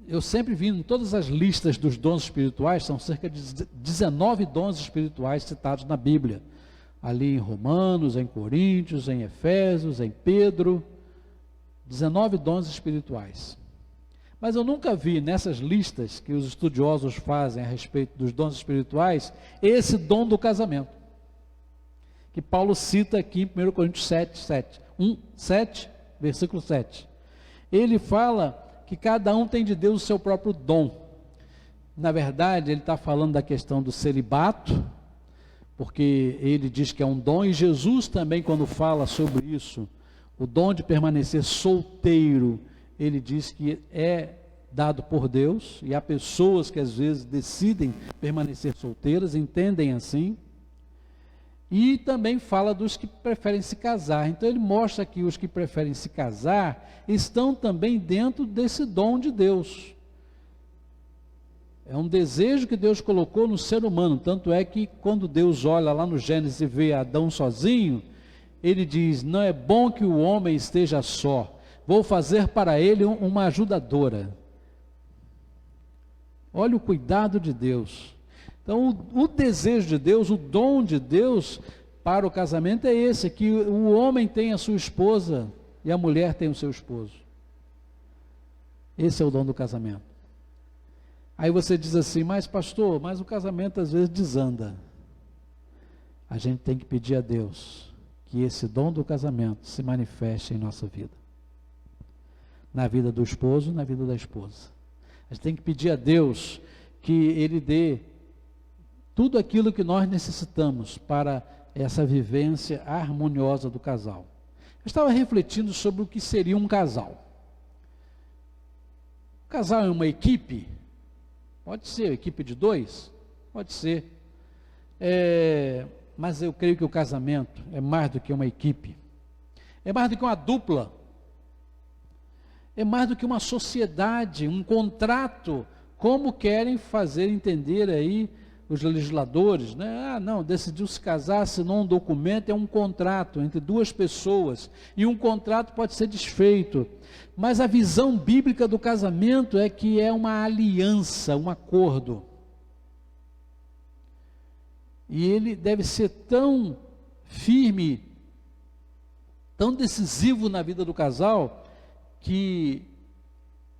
eu sempre vi em todas as listas dos dons espirituais, são cerca de 19 dons espirituais citados na Bíblia. Ali em Romanos, em Coríntios, em Efésios, em Pedro, 19 dons espirituais. Mas eu nunca vi nessas listas que os estudiosos fazem a respeito dos dons espirituais, esse dom do casamento, que Paulo cita aqui em 1 Coríntios 7, versículo 7. Ele fala que cada um tem de Deus o seu próprio dom. Na verdade, ele está falando da questão do celibato, porque ele diz que é um dom, e Jesus também, quando fala sobre isso, o dom de permanecer solteiro, ele diz que é dado por Deus, e há pessoas que às vezes decidem permanecer solteiras, entendem assim, e também fala dos que preferem se casar. Então ele mostra que os que preferem se casar estão também dentro desse dom de Deus. É um desejo que Deus colocou no ser humano, tanto é que quando Deus olha lá no Gênesis e vê Adão sozinho, ele diz: não é bom que o homem esteja só, vou fazer para ele uma ajudadora. Olha o cuidado de Deus. Então o desejo de Deus, o dom de Deus para o casamento é esse, que o homem tem a sua esposa e a mulher tem o seu esposo. Esse é o dom do casamento. Aí você diz assim: mas pastor, mas o casamento às vezes desanda. A gente tem que pedir a Deus que esse dom do casamento se manifeste em nossa vida. Na vida do esposo, na vida da esposa. A gente tem que pedir a Deus que Ele dê tudo aquilo que nós necessitamos para essa vivência harmoniosa do casal. Eu estava refletindo sobre o que seria um casal. O casal é uma equipe? Pode ser, equipe de 2? Pode ser. Mas eu creio que o casamento é mais do que uma equipe. É mais do que uma dupla. É mais do que uma sociedade, um contrato, como querem fazer entender aí os legisladores, né? Não, decidiu se casar, assinou um documento, é um contrato entre duas pessoas, e um contrato pode ser desfeito, mas a visão bíblica do casamento é que é uma aliança, um acordo, e ele deve ser tão firme, tão decisivo na vida do casal, que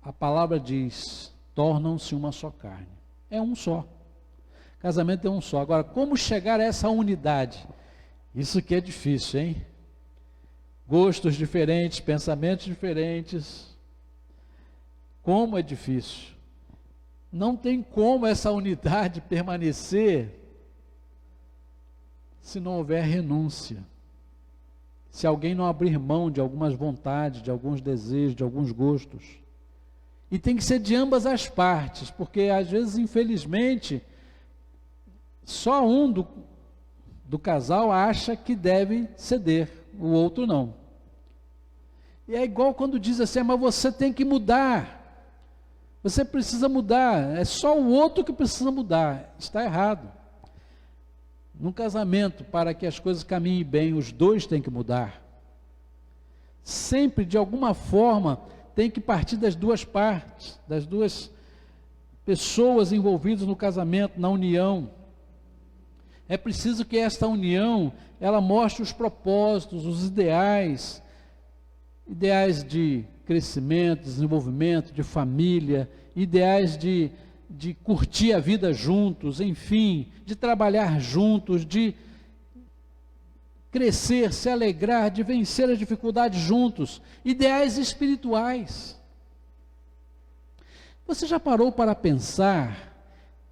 a palavra diz, tornam-se uma só carne. É um só. Casamento é um só. Agora, como chegar a essa unidade? Isso que é difícil, hein? Gostos diferentes, pensamentos diferentes. Como é difícil. Não tem como essa unidade permanecer se não houver renúncia. Se alguém não abrir mão de algumas vontades, de alguns desejos, de alguns gostos. E tem que ser de ambas as partes, porque às vezes, infelizmente, só um do casal acha que deve ceder, o outro não. E é igual quando diz assim, mas você tem que mudar, você precisa mudar, é só o outro que precisa mudar. Está errado. Num casamento, para que as coisas caminhem bem, os dois têm que mudar. Sempre, de alguma forma, tem que partir das duas partes, das duas pessoas envolvidas no casamento, na união. É preciso que esta união, ela mostre os propósitos, os ideais de crescimento, desenvolvimento, de família, ideais de curtir a vida juntos, enfim, de trabalhar juntos, de crescer, se alegrar, de vencer as dificuldades juntos, ideais espirituais. Você já parou para pensar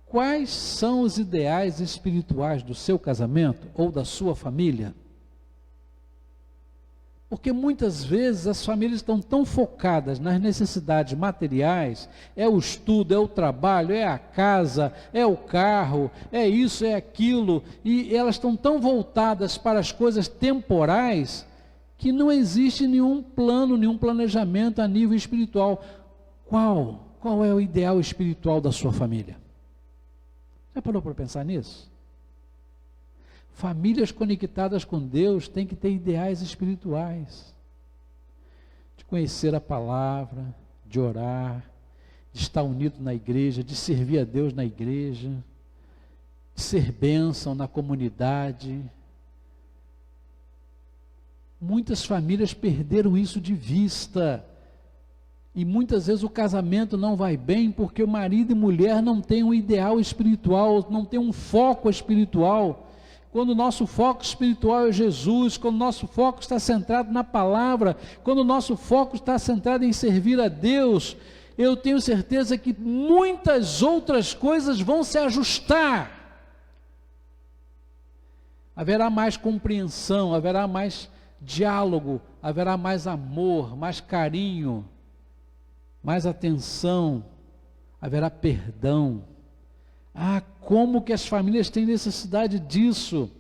quais são os ideais espirituais do seu casamento ou da sua família? Porque muitas vezes as famílias estão tão focadas nas necessidades materiais, é o estudo, é o trabalho, é a casa, é o carro, é isso, é aquilo, e elas estão tão voltadas para as coisas temporais, que não existe nenhum plano, nenhum planejamento a nível espiritual. Qual é o ideal espiritual da sua família? Já parou para pensar nisso? Famílias conectadas com Deus têm que ter ideais espirituais, de conhecer a palavra, de orar, de estar unido na igreja, de servir a Deus na igreja, de ser bênção na comunidade. Muitas famílias perderam isso de vista, e muitas vezes o casamento não vai bem, porque o marido e mulher não têm um ideal espiritual, não têm um foco espiritual. Quando o nosso foco espiritual é Jesus, quando o nosso foco está centrado na palavra, quando o nosso foco está centrado em servir a Deus, eu tenho certeza que muitas outras coisas vão se ajustar. Haverá mais compreensão, haverá mais diálogo, haverá mais amor, mais carinho, mais atenção, haverá perdão. Ah, como que as famílias têm necessidade disso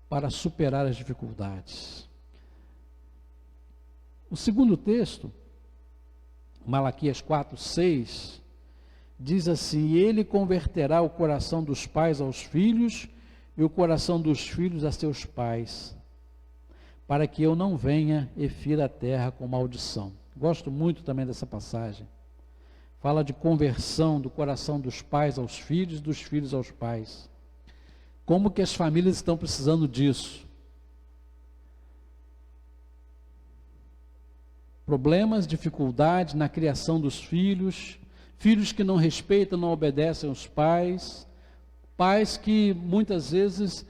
para superar as dificuldades. O segundo texto, Malaquias 4:6, diz assim: ele converterá o coração dos pais aos filhos e o coração dos filhos a seus pais, para que eu não venha e fira a terra com maldição. Gosto muito também dessa passagem. Fala de conversão do coração dos pais aos filhos, dos filhos aos pais. Como que as famílias estão precisando disso? Problemas, dificuldades na criação dos filhos, filhos que não respeitam, não obedecem aos pais, pais que muitas vezes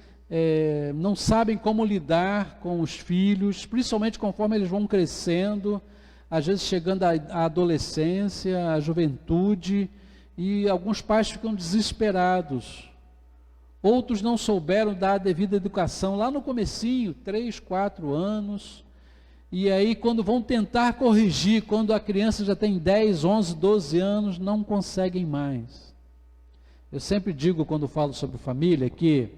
não sabem como lidar com os filhos, principalmente conforme eles vão crescendo, às vezes chegando à adolescência, à juventude, e alguns pais ficam desesperados. Outros não souberam dar a devida educação lá no comecinho, 3, 4 anos, e aí quando vão tentar corrigir, quando a criança já tem 10, 11, 12 anos, não conseguem mais. Eu sempre digo, quando falo sobre família, que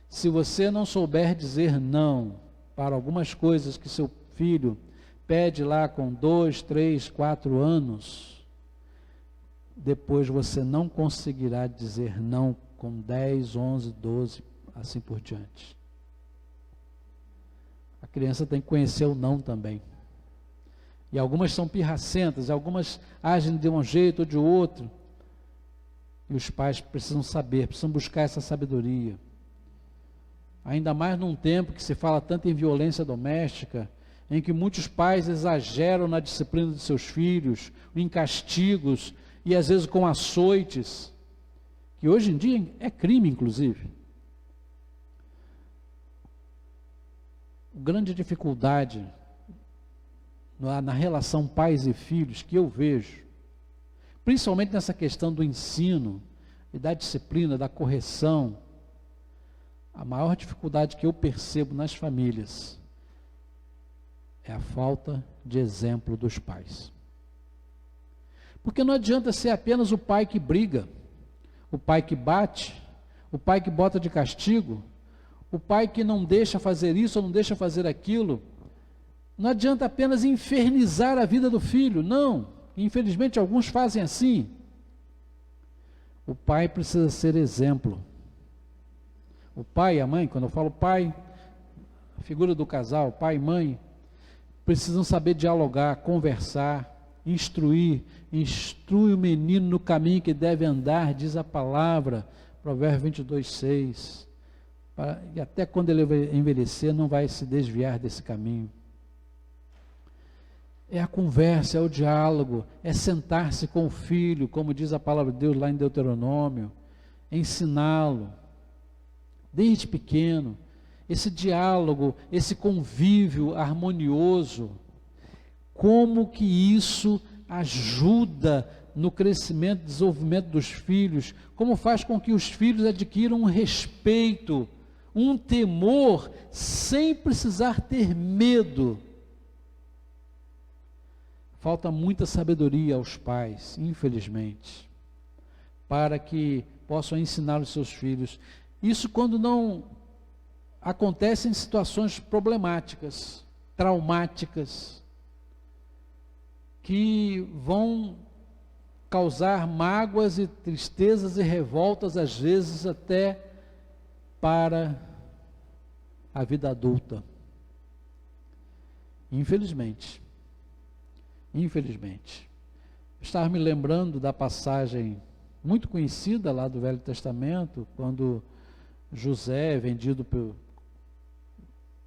se você não souber dizer não para algumas coisas que seu filho pede lá com 2, 3, 4 anos, depois você não conseguirá dizer não com 10, 11, 12, assim por diante. A criança tem que conhecer o não também. E algumas são pirracentas, algumas agem de um jeito ou de outro. E os pais precisam saber, precisam buscar essa sabedoria. ainda mais num tempo que se fala tanto em violência doméstica, em que muitos pais exageram na disciplina de seus filhos, em castigos e às vezes com açoites, que hoje em dia é crime, inclusive. A grande dificuldade na relação pais e filhos que eu vejo, principalmente nessa questão do ensino e da disciplina, da correção, a maior dificuldade que eu percebo nas famílias é a falta de exemplo dos pais. Porque não adianta ser apenas o pai que briga, o pai que bate, o pai que bota de castigo, o pai que não deixa fazer isso ou não deixa fazer aquilo. Não adianta apenas infernizar a vida do filho, não. Infelizmente alguns fazem assim. O pai precisa ser exemplo. O pai e a mãe, quando eu falo pai, a figura do casal, pai e mãe, precisam saber dialogar, conversar, instruir. Instrui o menino no caminho que deve andar, diz a palavra, Provérbios 22:6. E até quando ele envelhecer, não vai se desviar desse caminho. É a conversa, é o diálogo, é sentar-se com o filho, como diz a palavra de Deus lá em Deuteronômio, ensiná-lo, desde pequeno, esse diálogo, esse convívio harmonioso, como que isso ajuda no crescimento e desenvolvimento dos filhos, como faz com que os filhos adquiram um respeito, um temor, sem precisar ter medo. Falta muita sabedoria aos pais, infelizmente, para que possam ensinar os seus filhos. Isso quando não acontece em situações problemáticas, traumáticas, que vão causar mágoas e tristezas e revoltas, às vezes até para a vida adulta. Infelizmente. Estava me lembrando da passagem muito conhecida lá do Velho Testamento, quando José é vendido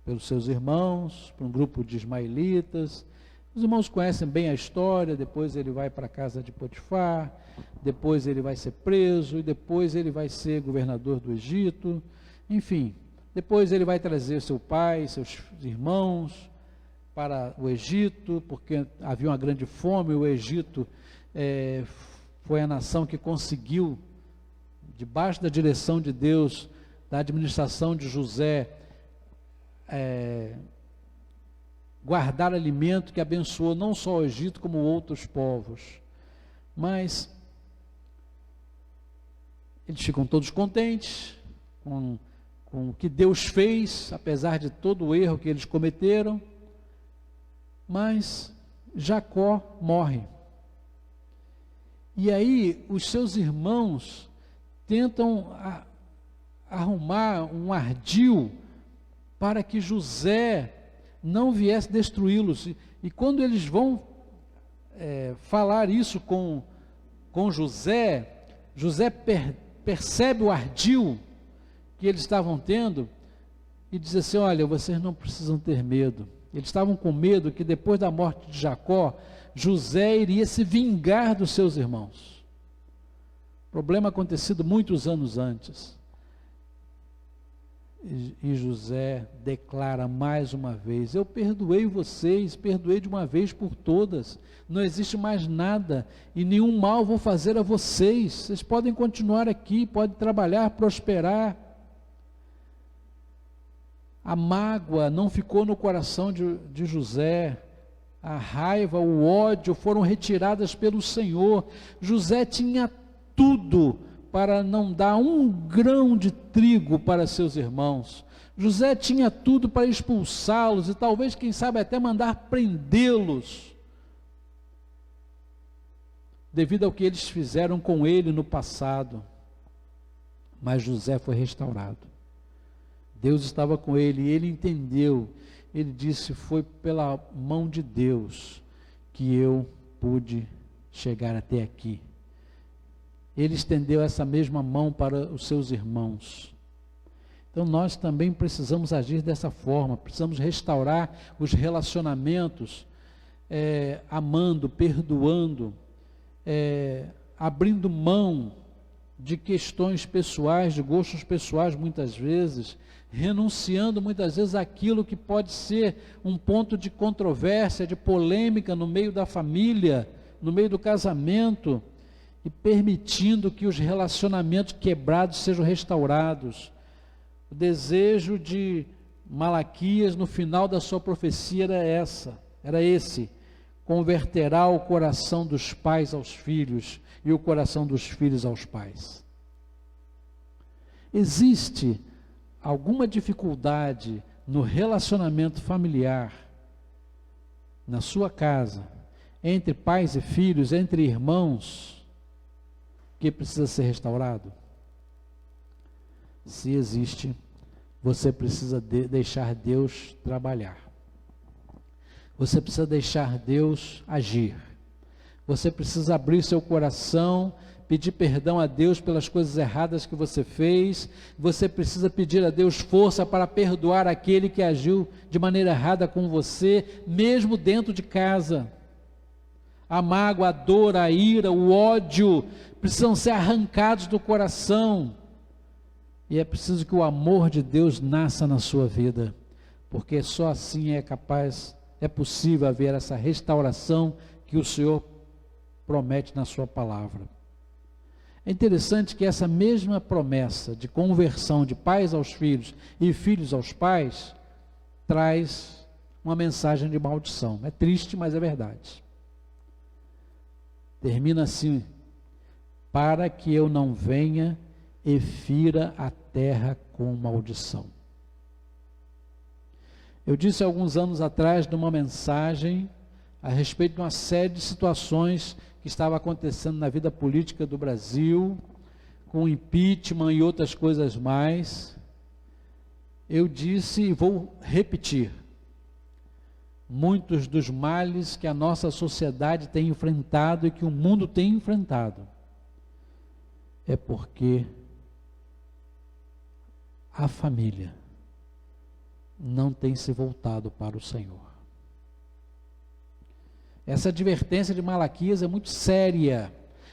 pelos seus irmãos, para um grupo de ismaelitas. Os irmãos conhecem bem a história. Depois ele vai para a casa de Potifar, depois ele vai ser preso, e depois ele vai ser governador do Egito. Enfim, depois ele vai trazer seu pai, seus irmãos para o Egito, porque havia uma grande fome. O Egito foi a nação que conseguiu, debaixo da direção de Deus, da administração de José, guardar alimento que abençoou não só o Egito, como outros povos. Mas eles ficam todos contentes com o que Deus fez, apesar de todo o erro que eles cometeram. Mas Jacó morre. E aí os seus irmãos tentam arrumar um ardil para que José não viesse destruí-los. E quando eles vão falar isso com José, José percebe o ardil que eles estavam tendo e diz assim: olha, vocês não precisam ter medo. Eles estavam com medo que depois da morte de Jacó, José iria se vingar dos seus irmãos. Problema acontecido muitos anos antes. E José declara mais uma vez: eu perdoei vocês, perdoei de uma vez por todas, não existe mais nada, e nenhum mal vou fazer a vocês. Vocês podem continuar aqui, podem trabalhar, prosperar. A mágoa não ficou no coração de José, a raiva, o ódio foram retiradas pelo Senhor. José tinha tudo para não dar um grão de trigo para seus irmãos. José tinha tudo para expulsá-los e talvez, quem sabe, até mandar prendê-los, devido ao que eles fizeram com ele no passado. Mas José foi restaurado. Deus estava com ele e ele entendeu. Ele disse: foi pela mão de Deus que eu pude chegar até aqui. Ele estendeu essa mesma mão para os seus irmãos. Então nós também precisamos agir dessa forma, precisamos restaurar os relacionamentos, amando, perdoando, abrindo mão de questões pessoais, de gostos pessoais muitas vezes, renunciando muitas vezes àquilo que pode ser um ponto de controvérsia, de polêmica no meio da família, no meio do casamento, e permitindo que os relacionamentos quebrados sejam restaurados. O desejo de Malaquias no final da sua profecia era esse: converterá o coração dos pais aos filhos e o coração dos filhos aos pais. Existe alguma dificuldade no relacionamento familiar, na sua casa, entre pais e filhos, entre irmãos, que precisa ser restaurado? Se existe, você precisa deixar Deus trabalhar. Você precisa deixar Deus agir. Você precisa abrir seu coração, pedir perdão a Deus pelas coisas erradas que você fez. Você precisa pedir a Deus força para perdoar aquele que agiu de maneira errada com você, mesmo dentro de casa. A mágoa, a dor, a ira, o ódio precisam ser arrancados do coração. E é preciso que o amor de Deus nasça na sua vida, porque só assim é possível haver essa restauração que o Senhor promete na sua palavra. É interessante que essa mesma promessa de conversão de pais aos filhos e filhos aos pais traz uma mensagem de maldição. É triste, mas é verdade. Termina assim: para que eu não venha e fira a terra com maldição. Eu disse alguns anos atrás, numa mensagem, a respeito de uma série de situações que estava acontecendo na vida política do Brasil, com impeachment e outras coisas mais. Eu disse e vou repetir: muitos dos males que a nossa sociedade tem enfrentado e que o mundo tem enfrentado, é porque a família não tem se voltado para o Senhor. Essa advertência de Malaquias é muito séria.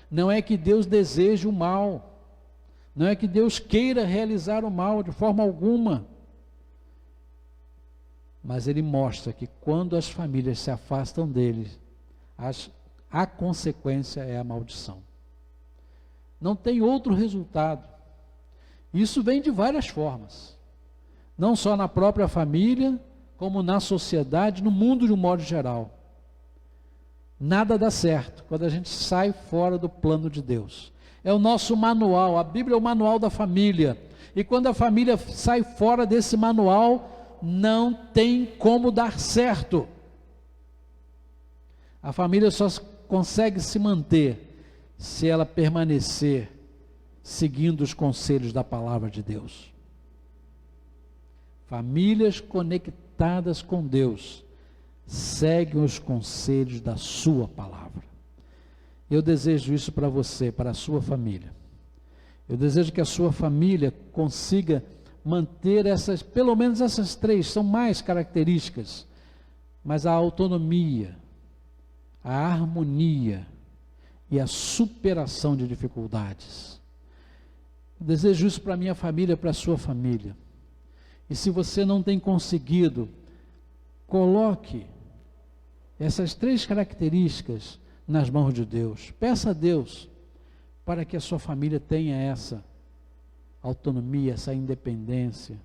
Não é que Deus deseje o mal, não é que Deus queira realizar o mal de forma alguma, mas Ele mostra que quando as famílias se afastam dele, a consequência é a maldição. Não tem outro resultado. Isso vem de várias formas, não só na própria família, como na sociedade, no mundo de um modo geral. Nada dá certo quando a gente sai fora do plano de Deus. É o nosso manual, a Bíblia é o manual da família, e quando a família sai fora desse manual, não tem como dar certo. A família só consegue se manter se ela permanecer seguindo os conselhos da palavra de Deus. Famílias conectadas com Deus seguem os conselhos da sua palavra. Eu desejo isso para você, para a sua família. Eu desejo que a sua família consiga manter pelo menos essas três, são mais características, mas a autonomia, a harmonia e a superação de dificuldades. Eu desejo isso para a minha família, para a sua família. E se você não tem conseguido, coloque essas três características nas mãos de Deus. Peça a Deus para que a sua família tenha essa autonomia, essa independência,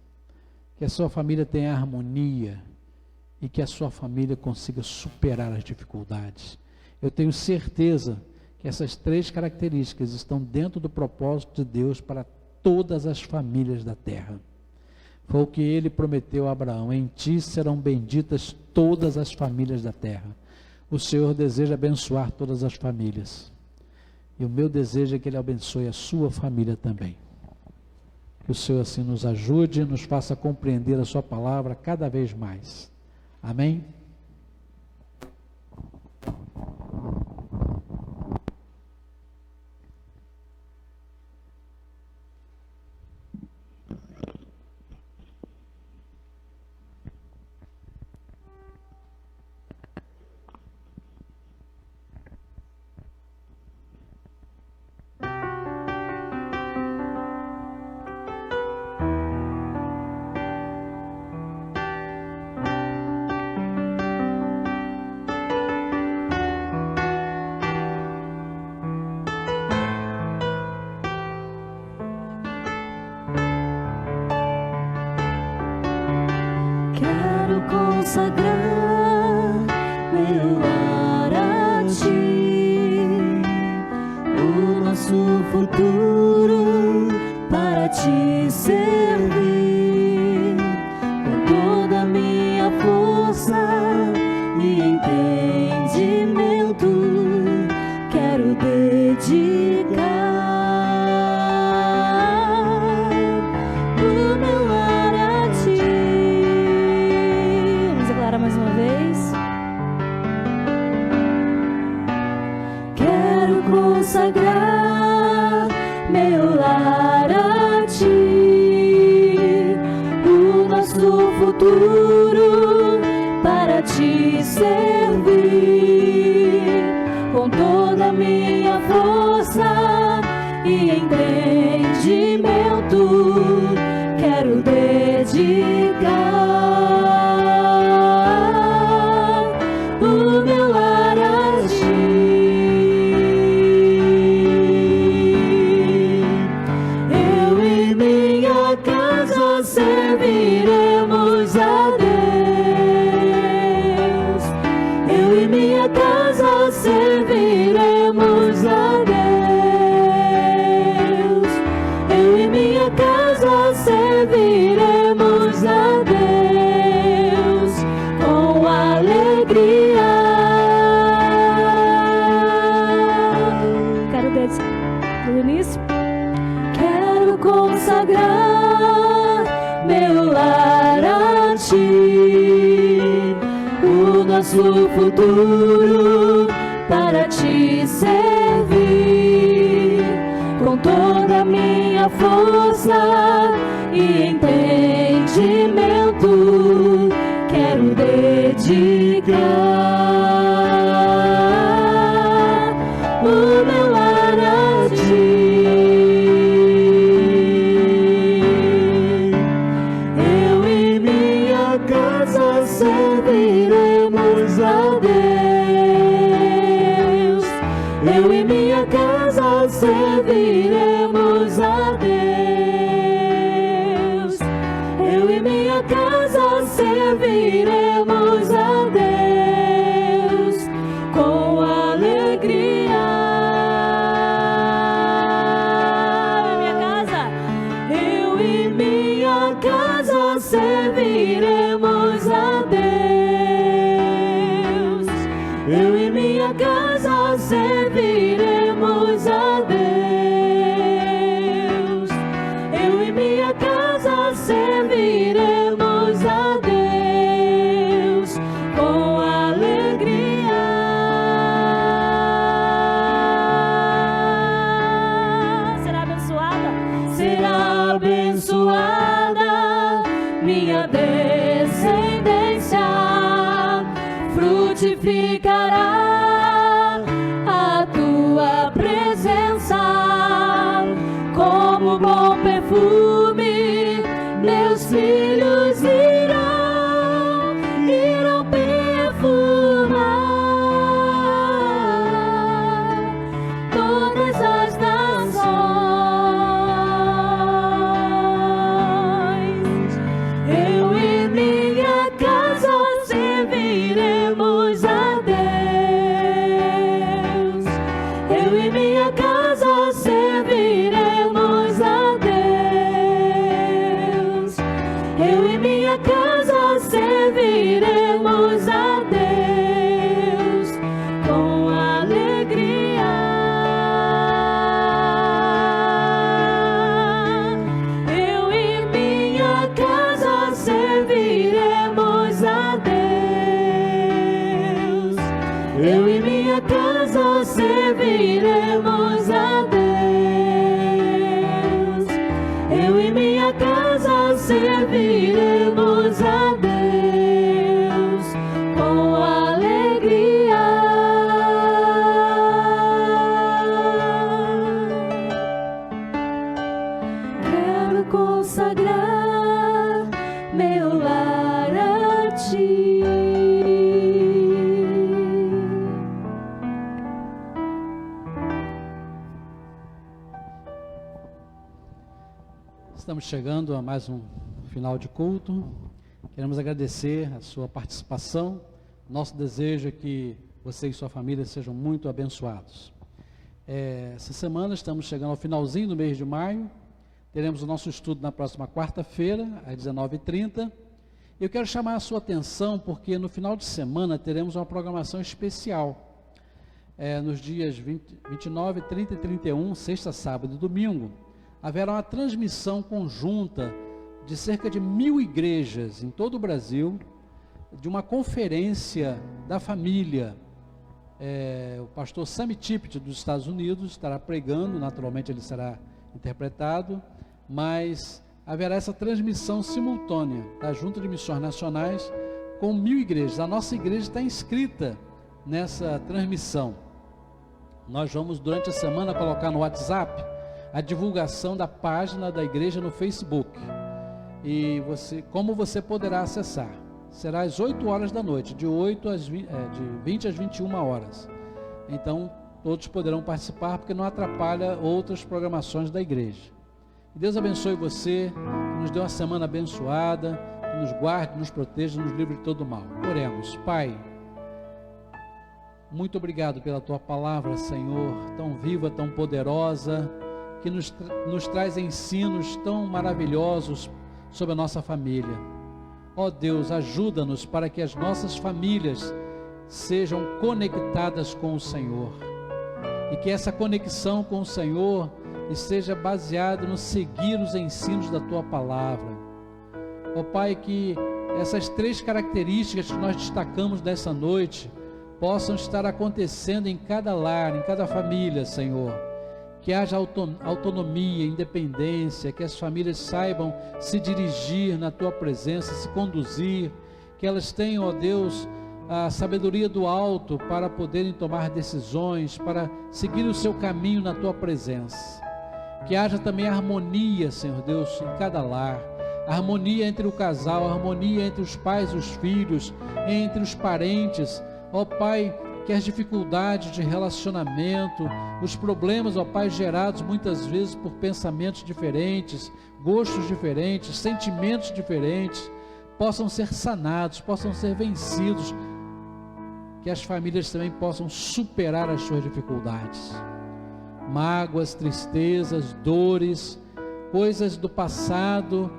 que a sua família tenha harmonia e que a sua família consiga superar as dificuldades. Eu tenho certeza que essas três características estão dentro do propósito de Deus para todas as famílias da terra. Foi o que Ele prometeu a Abraão: em ti serão benditas todas as famílias da terra. O Senhor deseja abençoar todas as famílias, e o meu desejo é que Ele abençoe a sua família também. Que o Senhor assim nos ajude, nos faça compreender a sua palavra cada vez mais. Amém? consagrar meu lar a Ti, o nosso futuro para Te servir, com toda a minha força e entendimento, quero dedicar o meu lar a Ti. Vamos declarar mais uma vez. Quero consagrar meu lar a Ti, o nosso futuro para Te servir, com toda a minha força e entendimento, quero dedicar o meu lar a Ti. Eu e minha casa serviremos a Deus. Eu e minha casa serviremos a Deus. Eu e minha casa serviremos a Deus com alegria. Quero desde o início. Quero consagrar meu lar a Ti, o nosso futuro para Te servir, com toda a minha força e entendimento, quero dedicar o meu lar a Ti. Eu e minha casa serviremos a Deus. Eu e minha casa serviremos a Deus. Eu e minha casa serviremos a Deus com alegria. Eu e minha casa serviremos a Deus. Eu e minha casa serviremos a Deus. Eu e minha casa serviremos a Deus com alegria. Será abençoada? Será abençoada minha descendência, frutificará a Tua presença, como bom perfume meus filhos irão perfumar todas as nações. Eu e minha casa serviremos a Deus. Eu e minha casa serviremos a Deus. Eu e minha casa serviremos a Deus com alegria. Eu e minha casa serviremos a Deus. Eu e minha casa serviremos a Deus. Eu e minha casa serviremos a Deus com alegria. Quero consagrar meu lar a Ti. Estamos chegando a mais um final de culto. Queremos agradecer a sua participação. Nosso desejo é que você e sua família sejam muito abençoados. Essa semana estamos chegando ao finalzinho do mês de maio. Teremos o nosso estudo na próxima quarta-feira, às 19h30. Eu quero chamar a sua atenção porque no final de semana teremos uma programação especial. Nos dias 29, 30 e 31, sexta, sábado e domingo, haverá uma transmissão conjunta de cerca de 1000 igrejas em todo o Brasil, de uma conferência da família. O pastor Sammy Tippett dos Estados Unidos estará pregando, naturalmente ele será interpretado, mas haverá essa transmissão simultânea da Junta de Missões Nacionais com 1000 igrejas. A nossa igreja está inscrita nessa transmissão. Nós vamos durante a semana colocar no WhatsApp a divulgação da página da igreja no Facebook. E como você poderá acessar? Será às 8 horas da noite, de 20 às 21 horas. Então todos poderão participar, porque não atrapalha outras programações da igreja. Que Deus abençoe você, que nos dê uma semana abençoada, que nos guarde, nos proteja, nos livre de todo mal. Oremos. Pai, muito obrigado pela Tua palavra, Senhor, tão viva, tão poderosa, que nos traz ensinos tão maravilhosos sobre a nossa família. Ó Deus, ajuda-nos para que as nossas famílias sejam conectadas com o Senhor, e que essa conexão com o Senhor esteja baseada no seguir os ensinos da Tua palavra. Ó Pai, que essas 3 características que nós destacamos dessa noite possam estar acontecendo em cada lar, em cada família, Senhor. Que haja autonomia, independência, que as famílias saibam se dirigir na Tua presença, se conduzir, que elas tenham, ó Deus, a sabedoria do alto para poderem tomar decisões, para seguir o seu caminho na Tua presença. Que haja também harmonia, Senhor Deus, em cada lar, harmonia entre o casal, harmonia entre os pais e os filhos, entre os parentes. Ó Pai, que as dificuldades de relacionamento, os problemas, ó Pai, gerados muitas vezes por pensamentos diferentes, gostos diferentes, sentimentos diferentes, possam ser sanados, possam ser vencidos, que as famílias também possam superar as suas dificuldades. Mágoas, tristezas, dores, coisas do passado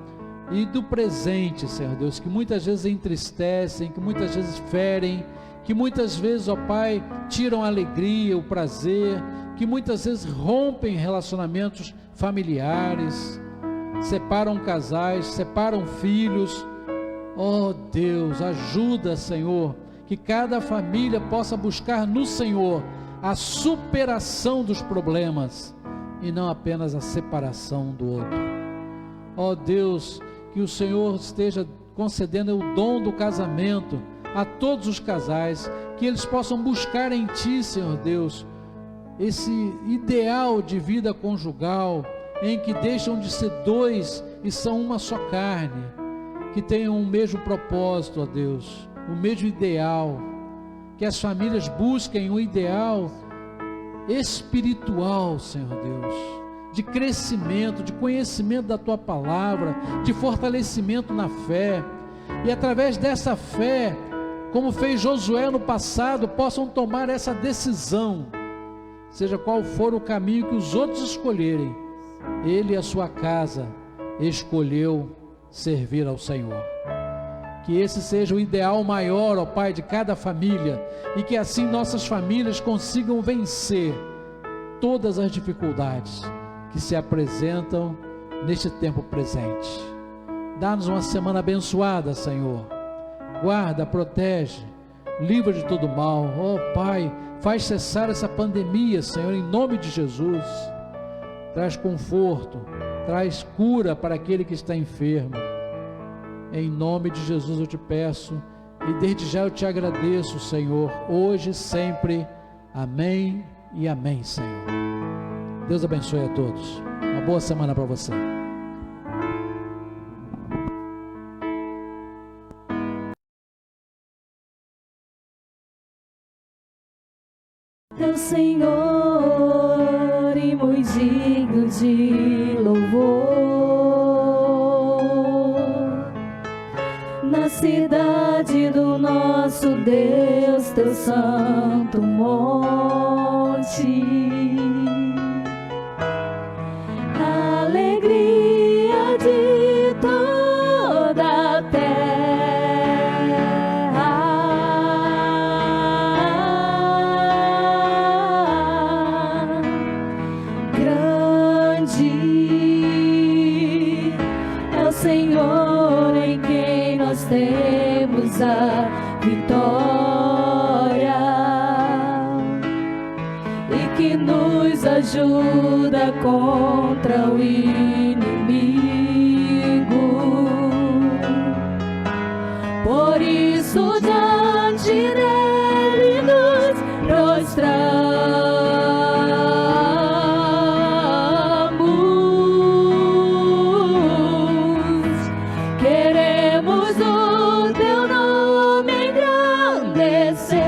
e do presente, Senhor Deus, que muitas vezes entristecem, que muitas vezes ferem, que muitas vezes, ó Pai, tiram a alegria, o prazer, que muitas vezes rompem relacionamentos familiares, separam casais, separam filhos. Ó Deus, ajuda, Senhor, que cada família possa buscar no Senhor a superação dos problemas e não apenas a separação do outro. Ó Deus, que o Senhor esteja concedendo o dom do casamento a todos os casais, que eles possam buscar em Ti, Senhor Deus, esse ideal de vida conjugal, em que deixam de ser 2 e são uma só carne, que tenham o mesmo propósito, ó Deus, o mesmo ideal, que as famílias busquem o ideal espiritual, Senhor Deus, de crescimento, de conhecimento da Tua palavra, de fortalecimento na fé, e através dessa fé, como fez Josué no passado, possam tomar essa decisão, seja qual for o caminho que os outros escolherem, ele e a sua casa escolheu servir ao Senhor. Que esse seja o ideal maior, ó Pai, de cada família, e que assim nossas famílias consigam vencer todas as dificuldades que se apresentam neste tempo presente. Dá-nos uma semana abençoada, Senhor. Guarda, protege, livra de todo mal. Ó Pai, faz cessar essa pandemia, Senhor, em nome de Jesus. Traz conforto, traz cura para aquele que está enfermo. Em nome de Jesus eu te peço, e desde já eu te agradeço, Senhor, hoje e sempre. Amém e amém, Senhor. Deus abençoe a todos. Uma boa semana para você. Teu Senhor e muito digno de louvor, nas nosso Deus, teu santo monte. Alegria de toda a terra, grande é o Senhor em quem nós temos a vitória e que nos ajuda contra o inimigo. Por isso diante dele nos prostramos. Queremos o teu nome engrandecer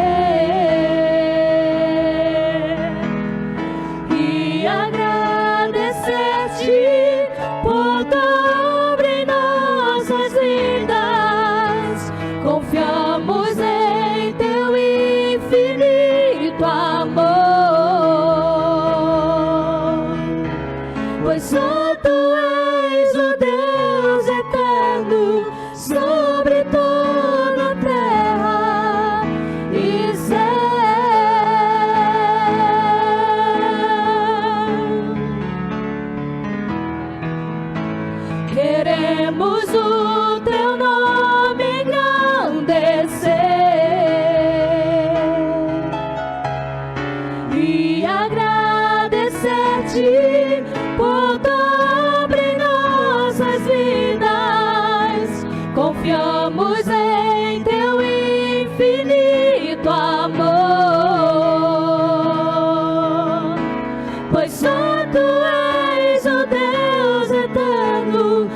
e agradecer-te por tua obra em nossas vidas. Confiamos em teu infinito amor, pois só tu és o Deus eterno sobre toda a terra e céu. Queremos o teu nome engrandecer e agradecer-te por tua obra em nossas vidas. Confiamos em teu infinito amor, pois só tu és o Deus eterno.